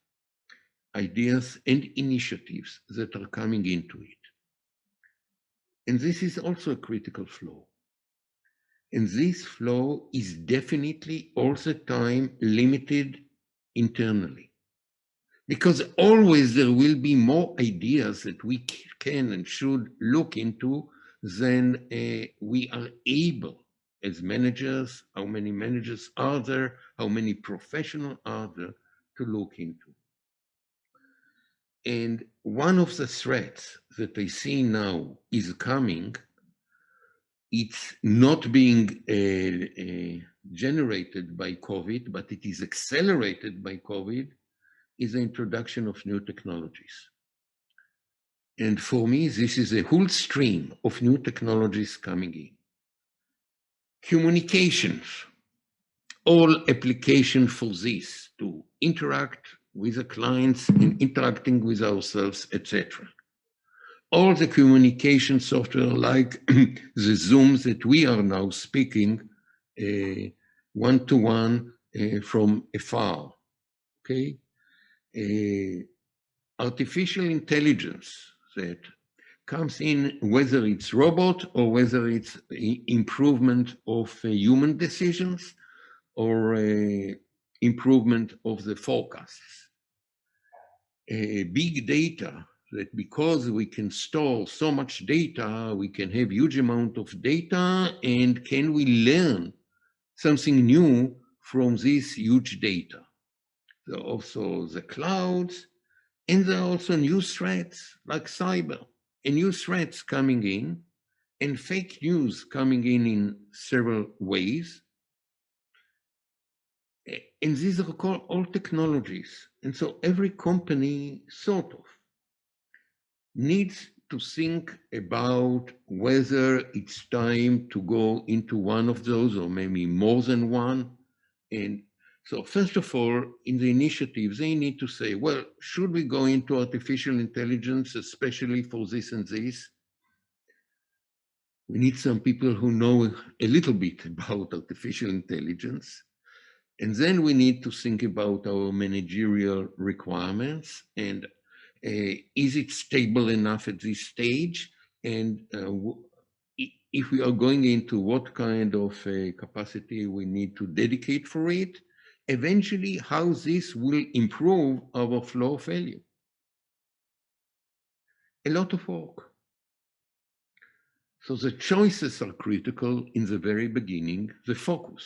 ideas and initiatives that are coming into it. And this is also a critical flow. And this flow is definitely all the time limited internally. Because always there will be more ideas that we can and should look into than we are able as managers. How many managers are there? How many professionals are there to look into? And one of the threats that I see now is coming. It's not being generated by COVID, but it is accelerated by COVID, is the introduction of new technologies. And for me, this is a whole stream of new technologies coming in. Communications, all application for this, to interact with the clients and interacting with ourselves, etc. All the communication software like the Zooms that we are now speaking one-to-one from afar, okay? Artificial intelligence that comes in, whether it's robot or whether it's improvement of human decisions or improvement of the forecasts. Big data, that because we can store so much data, we can have huge amount of data, and can we learn something new from this huge data? There are also the clouds, and there are also new threats like cyber, and new threats coming in, and fake news coming in several ways. And these are called all technologies. And so every company sort of needs to think about whether it's time to go into one of those or maybe more than one. And so first of all, in the initiatives, they need to say, well, should we go into artificial intelligence, especially for this and this? We need some people who know a little bit about artificial intelligence. And then we need to think about our managerial requirements and is it stable enough at this stage? And if we are going into what kind of capacity we need to dedicate for it, eventually how this will improve our flow of value. A lot of work. So the choices are critical in the very beginning, the focus.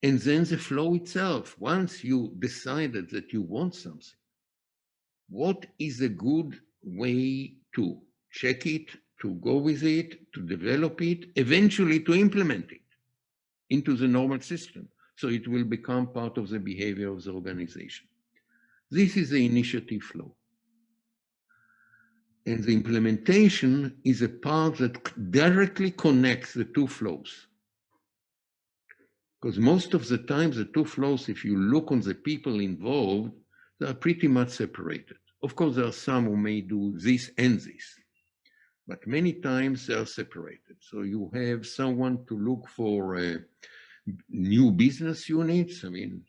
And then the flow itself. Once you decided that you want something, what is a good way to check it, to go with it, to develop it, eventually to implement it into the normal system, so it will become part of the behavior of the organization. This is the initiative flow. And the implementation is a part that directly connects the two flows. Because most of the time, the two flows, if you look on the people involved, they are pretty much separated. Of course, there are some who may do this and this, but many times they are separated. So you have someone to look for new business units. I mean,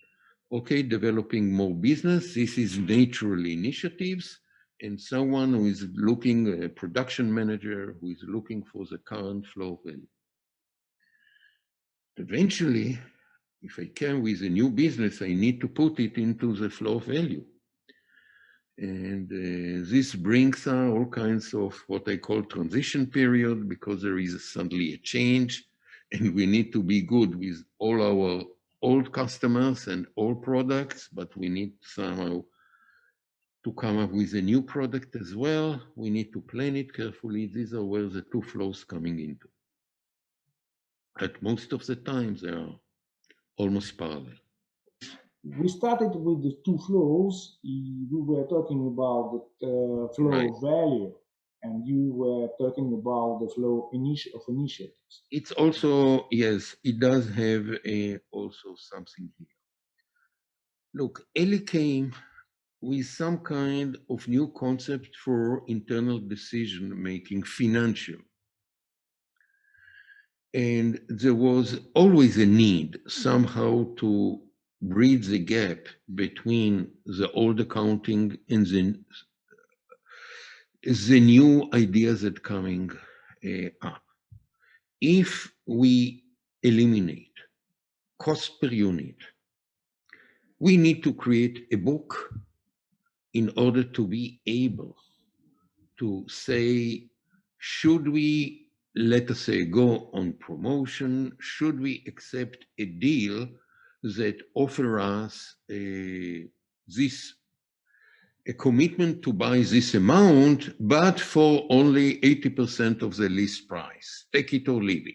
okay, developing more business. This is natural initiatives. And someone who is looking, a production manager who is looking for the current flow value. Eventually, if I come with a new business, I need to put it into the flow of value. And this brings all kinds of what I call transition period, because there is suddenly a change and we need to be good with all our old customers and all products, but we need somehow to come up with a new product as well. We need to plan it carefully. These are where the two flows coming into. At most of the times, they are almost parallel. We started with the two flows. We were talking about the flow Right. of value, and you were talking about the flow of initiatives. It's also, yes, it does have also something here. Look, Eli came with some kind of new concept for internal decision making, financial. And there was always a need somehow to bridge the gap between the old accounting and the new ideas that coming up. If we eliminate cost per unit, we need to create a book in order to be able to say, should we, let us say, go on promotion? Should we accept a deal that offer us a commitment to buy this amount, but for only 80% of the list price? Take it or leave it.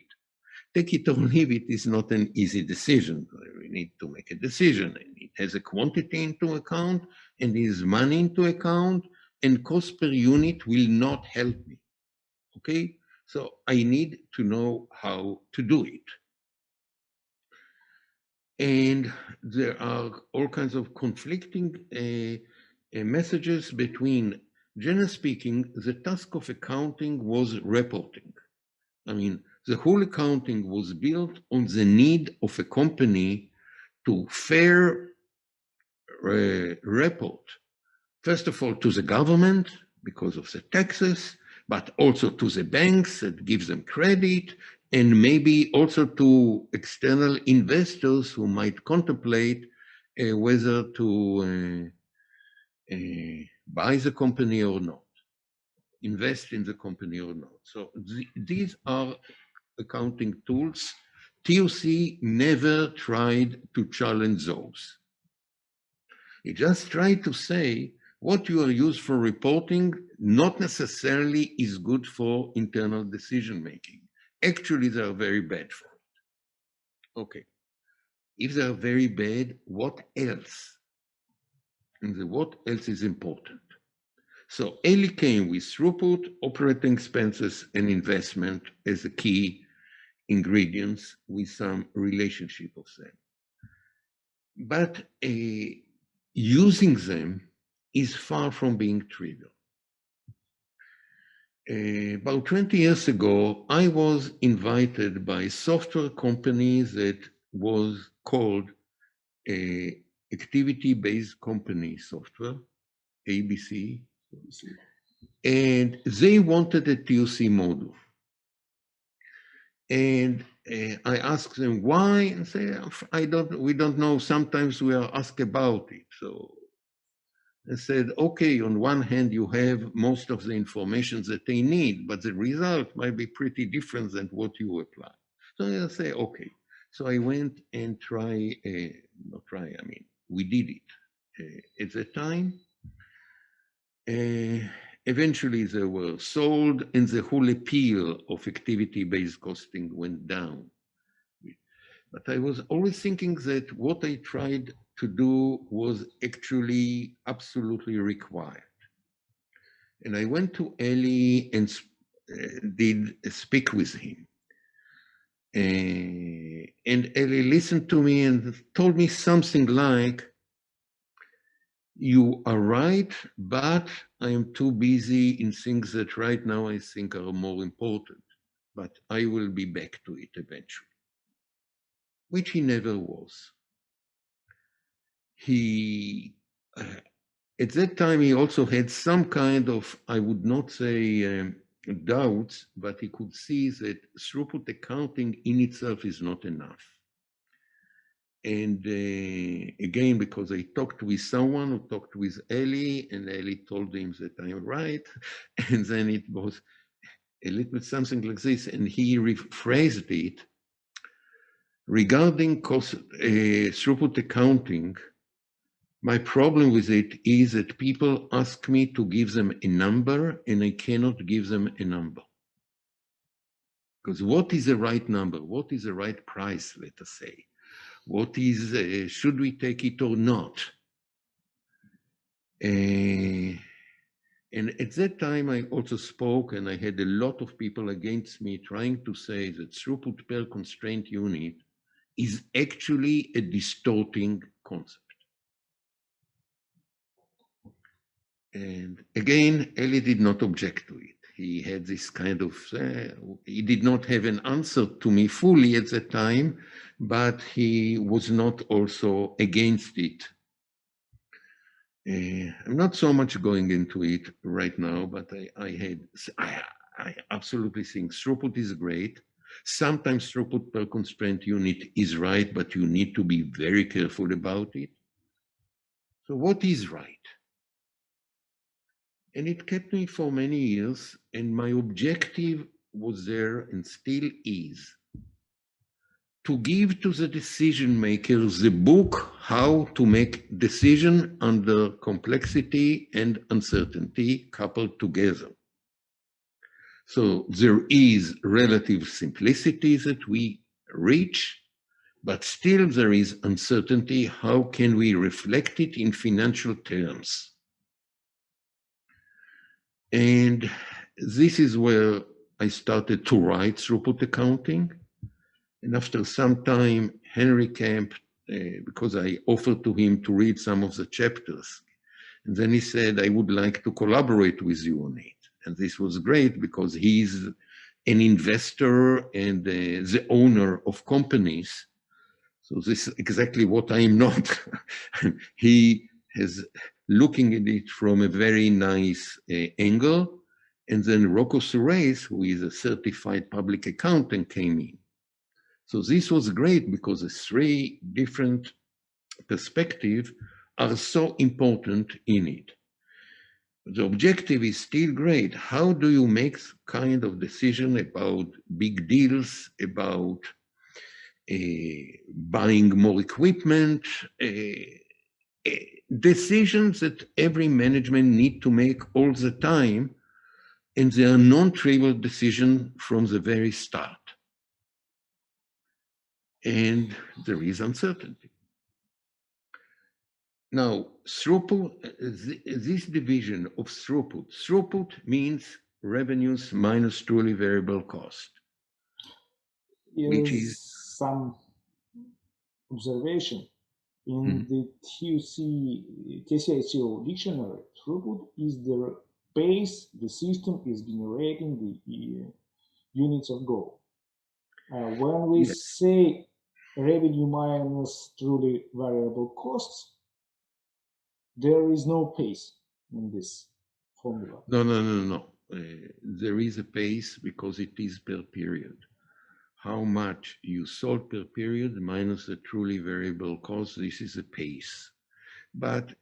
Take it or leave it is not an easy decision. We need to make a decision. It has a quantity into account and is money into account, and cost per unit will not help me. Okay? So I need to know how to do it. And there are all kinds of conflicting messages between, generally speaking, the task of accounting was reporting. I mean, the whole accounting was built on the need of a company to fair report, first of all, to the government because of the taxes, but also to the banks that gives them credit, and maybe also to external investors who might contemplate whether to buy the company or not, invest in the company or not. So these are accounting tools. TOC never tried to challenge those. It just tried to say what you are used for reporting not necessarily is good for internal decision making. Actually, they are very bad for it. Okay. If they are very bad, what else? And the what else is important. So Eli came with throughput, operating expenses, and investment as the key ingredients with some relationship of them. But using them is far from being trivial. About 20 years ago, I was invited by a software company that was called Activity-Based Company Software, ABC, and they wanted a TOC model. And I asked them why, and say, we don't know. Sometimes we are asked about it. So I said, okay, on one hand, you have most of the information that they need, but the result might be pretty different than what you apply. So I say, okay. So I went and we did it. At the time, eventually they were sold and the whole appeal of activity-based costing went down. But I was always thinking that what I tried to do was actually absolutely required. And I went to Eli and did speak with him. And Eli listened to me and told me something like, you are right, but I am too busy in things that right now I think are more important, but I will be back to it eventually, which he never was. He, at that time, he also had some kind of, I would not say doubts, but he could see that throughput accounting in itself is not enough. And again, because I talked with someone who talked with Eli, and Eli told him that I'm right. And then it was a little bit something like this, and he rephrased it. Regarding throughput accounting, my problem with it is that people ask me to give them a number, and I cannot give them a number. Because what is the right number? What is the right price, let us say? What is, should we take it or not? And at that time, I also spoke, and I had a lot of people against me trying to say that throughput per constraint unit is actually a distorting concept. And again, Eli did not object to it. He had this kind of, he did not have an answer to me fully at that time, but he was not also against it. I'm not so much going into it right now, but I absolutely think throughput is great. Sometimes throughput per constraint unit is right, but you need to be very careful about it. So what is right? And it kept me for many years, and my objective was there and still is to give to the decision makers the book how to make decision under complexity and uncertainty coupled together. So there is relative simplicity that we reach, but still there is uncertainty. How can we reflect it in financial terms? And this is where I started to write throughput accounting. And after some time, Henry Camp, because I offered to him to read some of the chapters, and then he said, I would like to collaborate with you on it. And this was great because he's an investor and the owner of companies. So this is exactly what I am not. He is looking at it from a very nice angle. And then Rocco Suarez, who is a certified public accountant, came in. So this was great because the three different perspectives are so important in it. The objective is still great. How do you make kind of decision about big deals, about buying more equipment, decisions that every management need to make all the time, and they are non-trivial decisions from the very start. And there is uncertainty. Now, throughput, this division of throughput means revenues minus truly variable cost. Which is some observation in the TCICO dictionary. Throughput is the pace the system is generating the units of gold. When we say revenue minus truly variable costs, there is no pace in this formula. No. There is a pace because it is per period. How much you sold per period minus the truly variable cost, this is a pace. But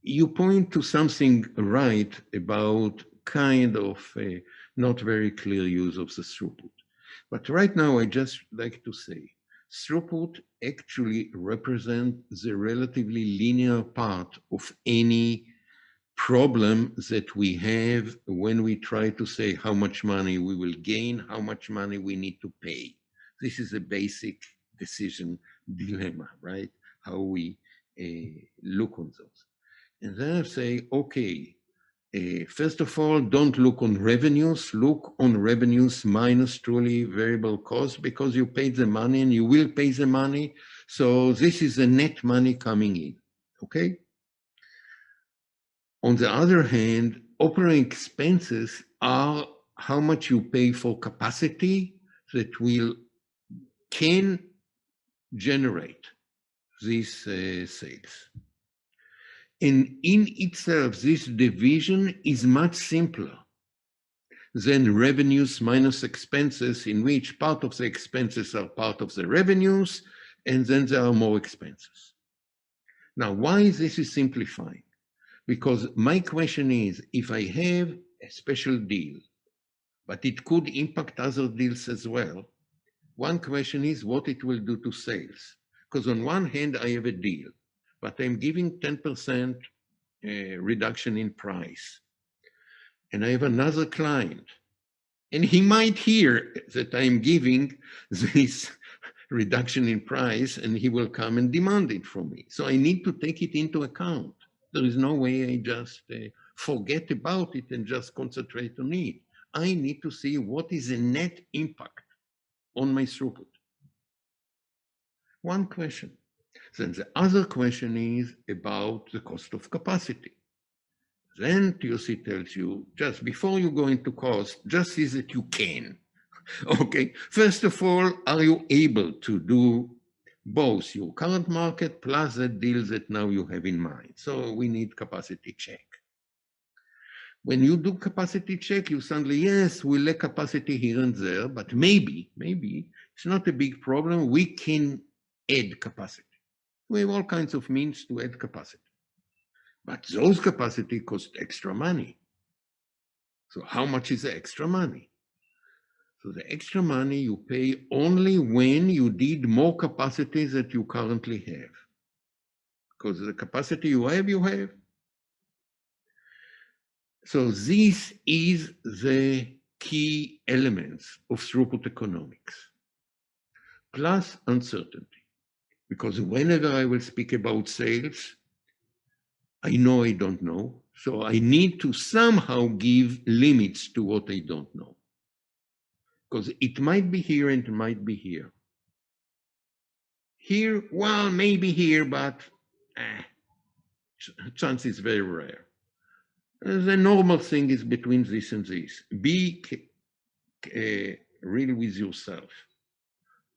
you point to something right about kind of a not very clear use of the throughput. But right now, I just like to say, throughput actually represents the relatively linear part of any problem that we have when we try to say how much money we will gain, how much money we need to pay. This is a basic decision dilemma, right? How we look on those. And then I say, okay, first of all, don't look on revenues, look on revenues minus truly variable costs, because you paid the money and you will pay the money. So this is the net money coming in, okay? On the other hand, operating expenses are how much you pay for capacity that can generate these sales. And in itself, this division is much simpler than revenues minus expenses, in which part of the expenses are part of the revenues, and then there are more expenses. Now, why this is simplifying? Because my question is, if I have a special deal, but it could impact other deals as well, one question is what it will do to sales. Because on one hand, I have a deal, but I'm giving 10% reduction in price. And I have another client, and he might hear that I'm giving this reduction in price, and he will come and demand it from me. So I need to take it into account. There is no way I just forget about it and just concentrate on it. I need to see what is the net impact on my throughput. One question. Then the other question is about the cost of capacity. Then TOC tells you, just before you go into cost, just see that you can. Okay, first of all, are you able to do both your current market plus the deal that now you have in mind? So we need capacity check. When you do capacity check, you suddenly, yes, we lack capacity here and there, but maybe it's not a big problem. We can add capacity. We have all kinds of means to add capacity. But those capacity cost extra money. So how much is the extra money? So the extra money you pay only when you need more capacity that you currently have. Because the capacity you have, you have. So this is the key elements of throughput economics. Plus uncertainty. Because whenever I will speak about sales, I know I don't know. So I need to somehow give limits to what I don't know. Because it might be here and it might be here. Here, well, maybe here, but chance is very rare. The normal thing is between this and this. Be really with yourself.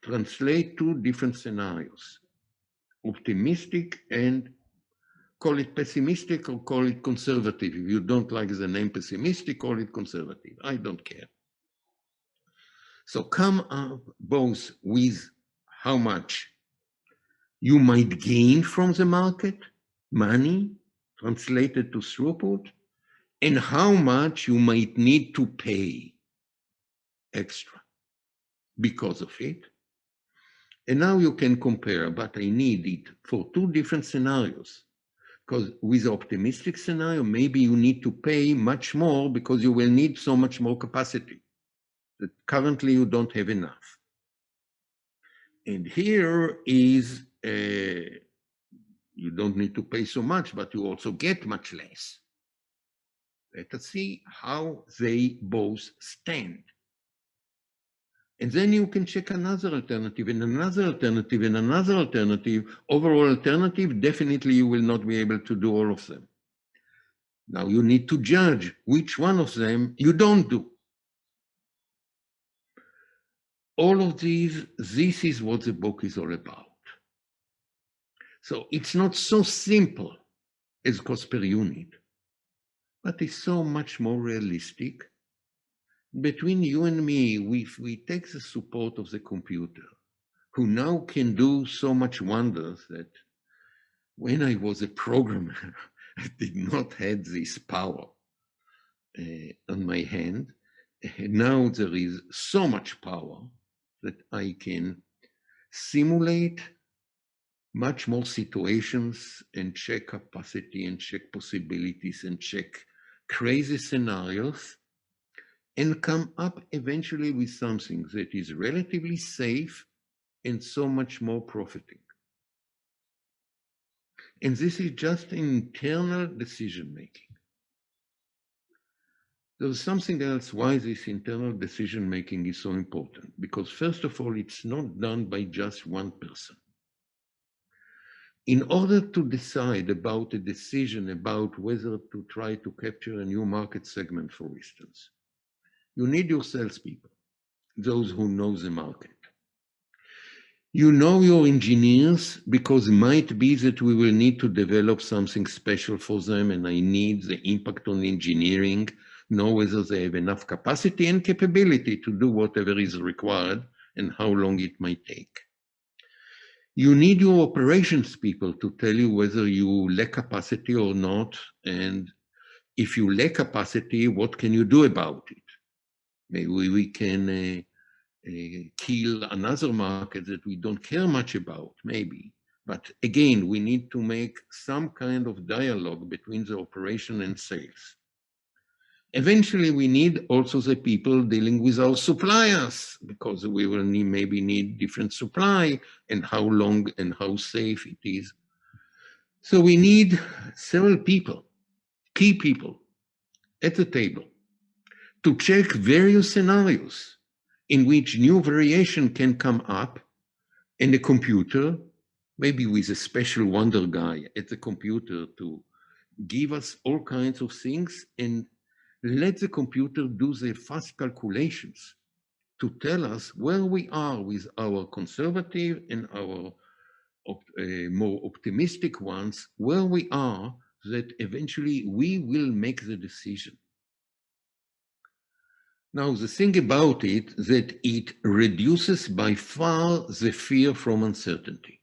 Translate two different scenarios. Optimistic and call it pessimistic or call it conservative. If you don't like the name pessimistic, call it conservative. I don't care. So come up both with how much you might gain from the market, money, translated to throughput, and how much you might need to pay extra because of it. And now you can compare, but I need it for two different scenarios. Because with the optimistic scenario, maybe you need to pay much more because you will need so much more capacity that currently you don't have enough. And here is, you don't need to pay so much, but you also get much less. Let us see how they both stand. And then you can check another alternative and another alternative and another alternative. Overall alternative, definitely you will not be able to do all of them. Now you need to judge which one of them you don't do. All of these, this is what the book is all about. So it's not so simple as cost per unit, but it's so much more realistic. Between you and me, we take the support of the computer, who now can do so much wonders that when I was a programmer, did not have this power on my hand. Now there is so much power that I can simulate much more situations and check capacity and check possibilities and check crazy scenarios and come up eventually with something that is relatively safe and so much more profiting. And this is just internal decision making. There's something else why this internal decision making is so important. Because first of all, it's not done by just one person. In order to decide about a decision about whether to try to capture a new market segment, for instance, you need your salespeople, those who know the market. You know your engineers, because it might be that we will need to develop something special for them, and I need the impact on engineering, know whether they have enough capacity and capability to do whatever is required and how long it might take. You need your operations people to tell you whether you lack capacity or not, and if you lack capacity, what can you do about it? Maybe we can kill another market that we don't care much about, maybe. But again, we need to make some kind of dialogue between the operation and sales. Eventually, we need also the people dealing with our suppliers, because we will maybe need different supply and how long and how safe it is. So we need several people, key people at the table to check various scenarios in which new variation can come up, and the computer, maybe with a special wonder guy at the computer to give us all kinds of things, and let the computer do the fast calculations to tell us where we are with our conservative and our more optimistic ones, where we are, that eventually we will make the decision. Now, the thing about it, that it reduces by far the fear from uncertainty.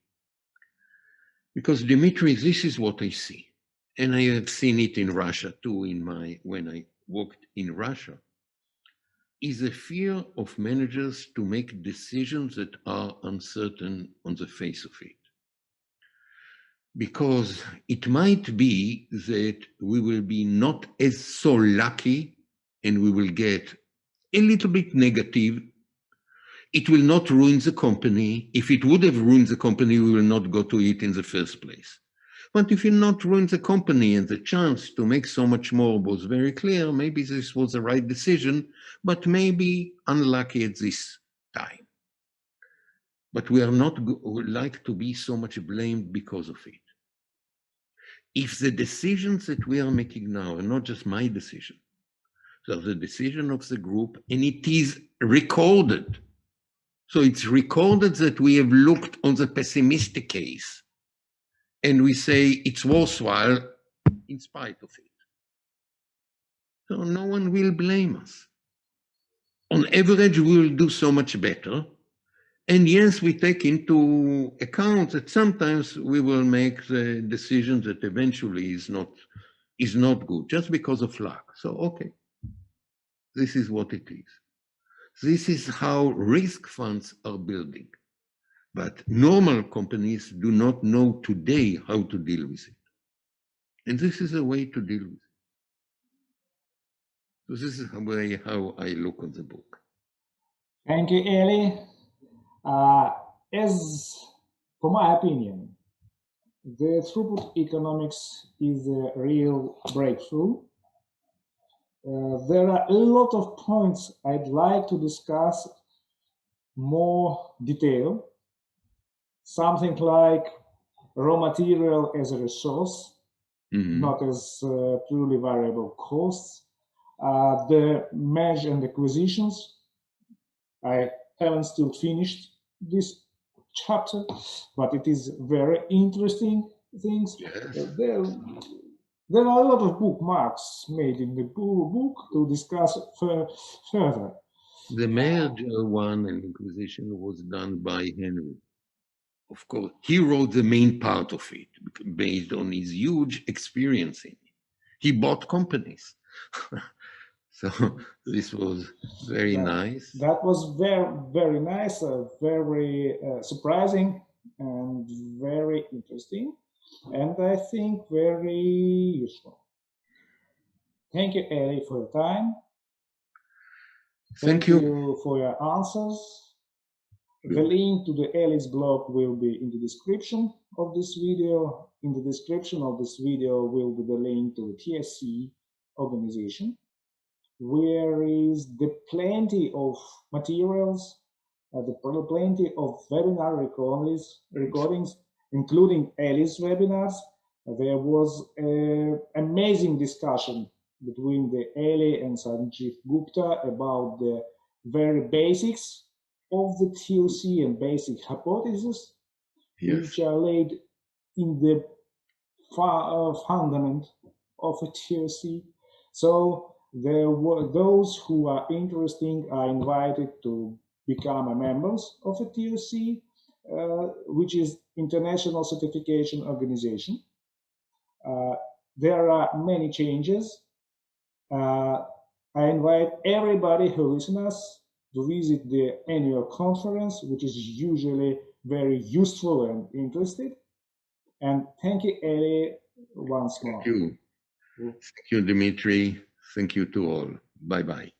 Because Dmitry, this is what I see. And I have seen it in Russia too, when I worked in Russia, is a fear of managers to make decisions that are uncertain on the face of it. Because it might be that we will be not as so lucky and we will get a little bit negative. It will not ruin the company. If it would have ruined the company, we will not go to it in the first place. But if you not ruin the company and the chance to make so much more was very clear, maybe this was the right decision, but maybe unlucky at this time. But we are not like to be so much blamed because of it. If the decisions that we are making now are not just my decision, so the decision of the group, and it is recorded. So it's recorded that we have looked on the pessimistic case and we say it's worthwhile in spite of it. So no one will blame us. On average, we will do so much better. And yes, we take into account that sometimes we will make the decision that eventually is not good, just because of luck. So, okay, this is what it is. This is how risk funds are building. But normal companies do not know today how to deal with it. And this is a way to deal with it. So this is the way how I look on the book. Thank you, Eli. As for my opinion, the throughput economics is a real breakthrough. There are a lot of points I'd like to discuss more detail. Something like raw material as a resource, not as purely variable costs. The merge and acquisitions. I haven't still finished this chapter, but it is very interesting things. Yes. There are a lot of bookmarks made in the book to discuss further. The merger one and acquisition was done by Henry. Of course, he wrote the main part of it based on his huge experience in it. He bought companies. So this was very nice. That was very, very nice, very surprising, and very interesting, and I think very useful. Thank you, Eli, for your time. Thank you. For your answers. The link to the Eli's blog will be in the description of this video. In the description of this video will be the link to the TSC organization, where is the plenty of materials, plenty of webinar recordings, including Eli's webinars. There was an amazing discussion between the Eli and Sanjeev Gupta about the very basics of the TOC and basic hypotheses, which are laid in the fundament of a TOC. So there were those who are interested are invited to become members of a TOC, which is International Certification Organization. There are many changes. I invite everybody who listens to visit the annual conference, which is usually very useful and interesting. And thank you, Eli, once more. Thank you. Thank you, Dmitry. Thank you to all. Bye-bye.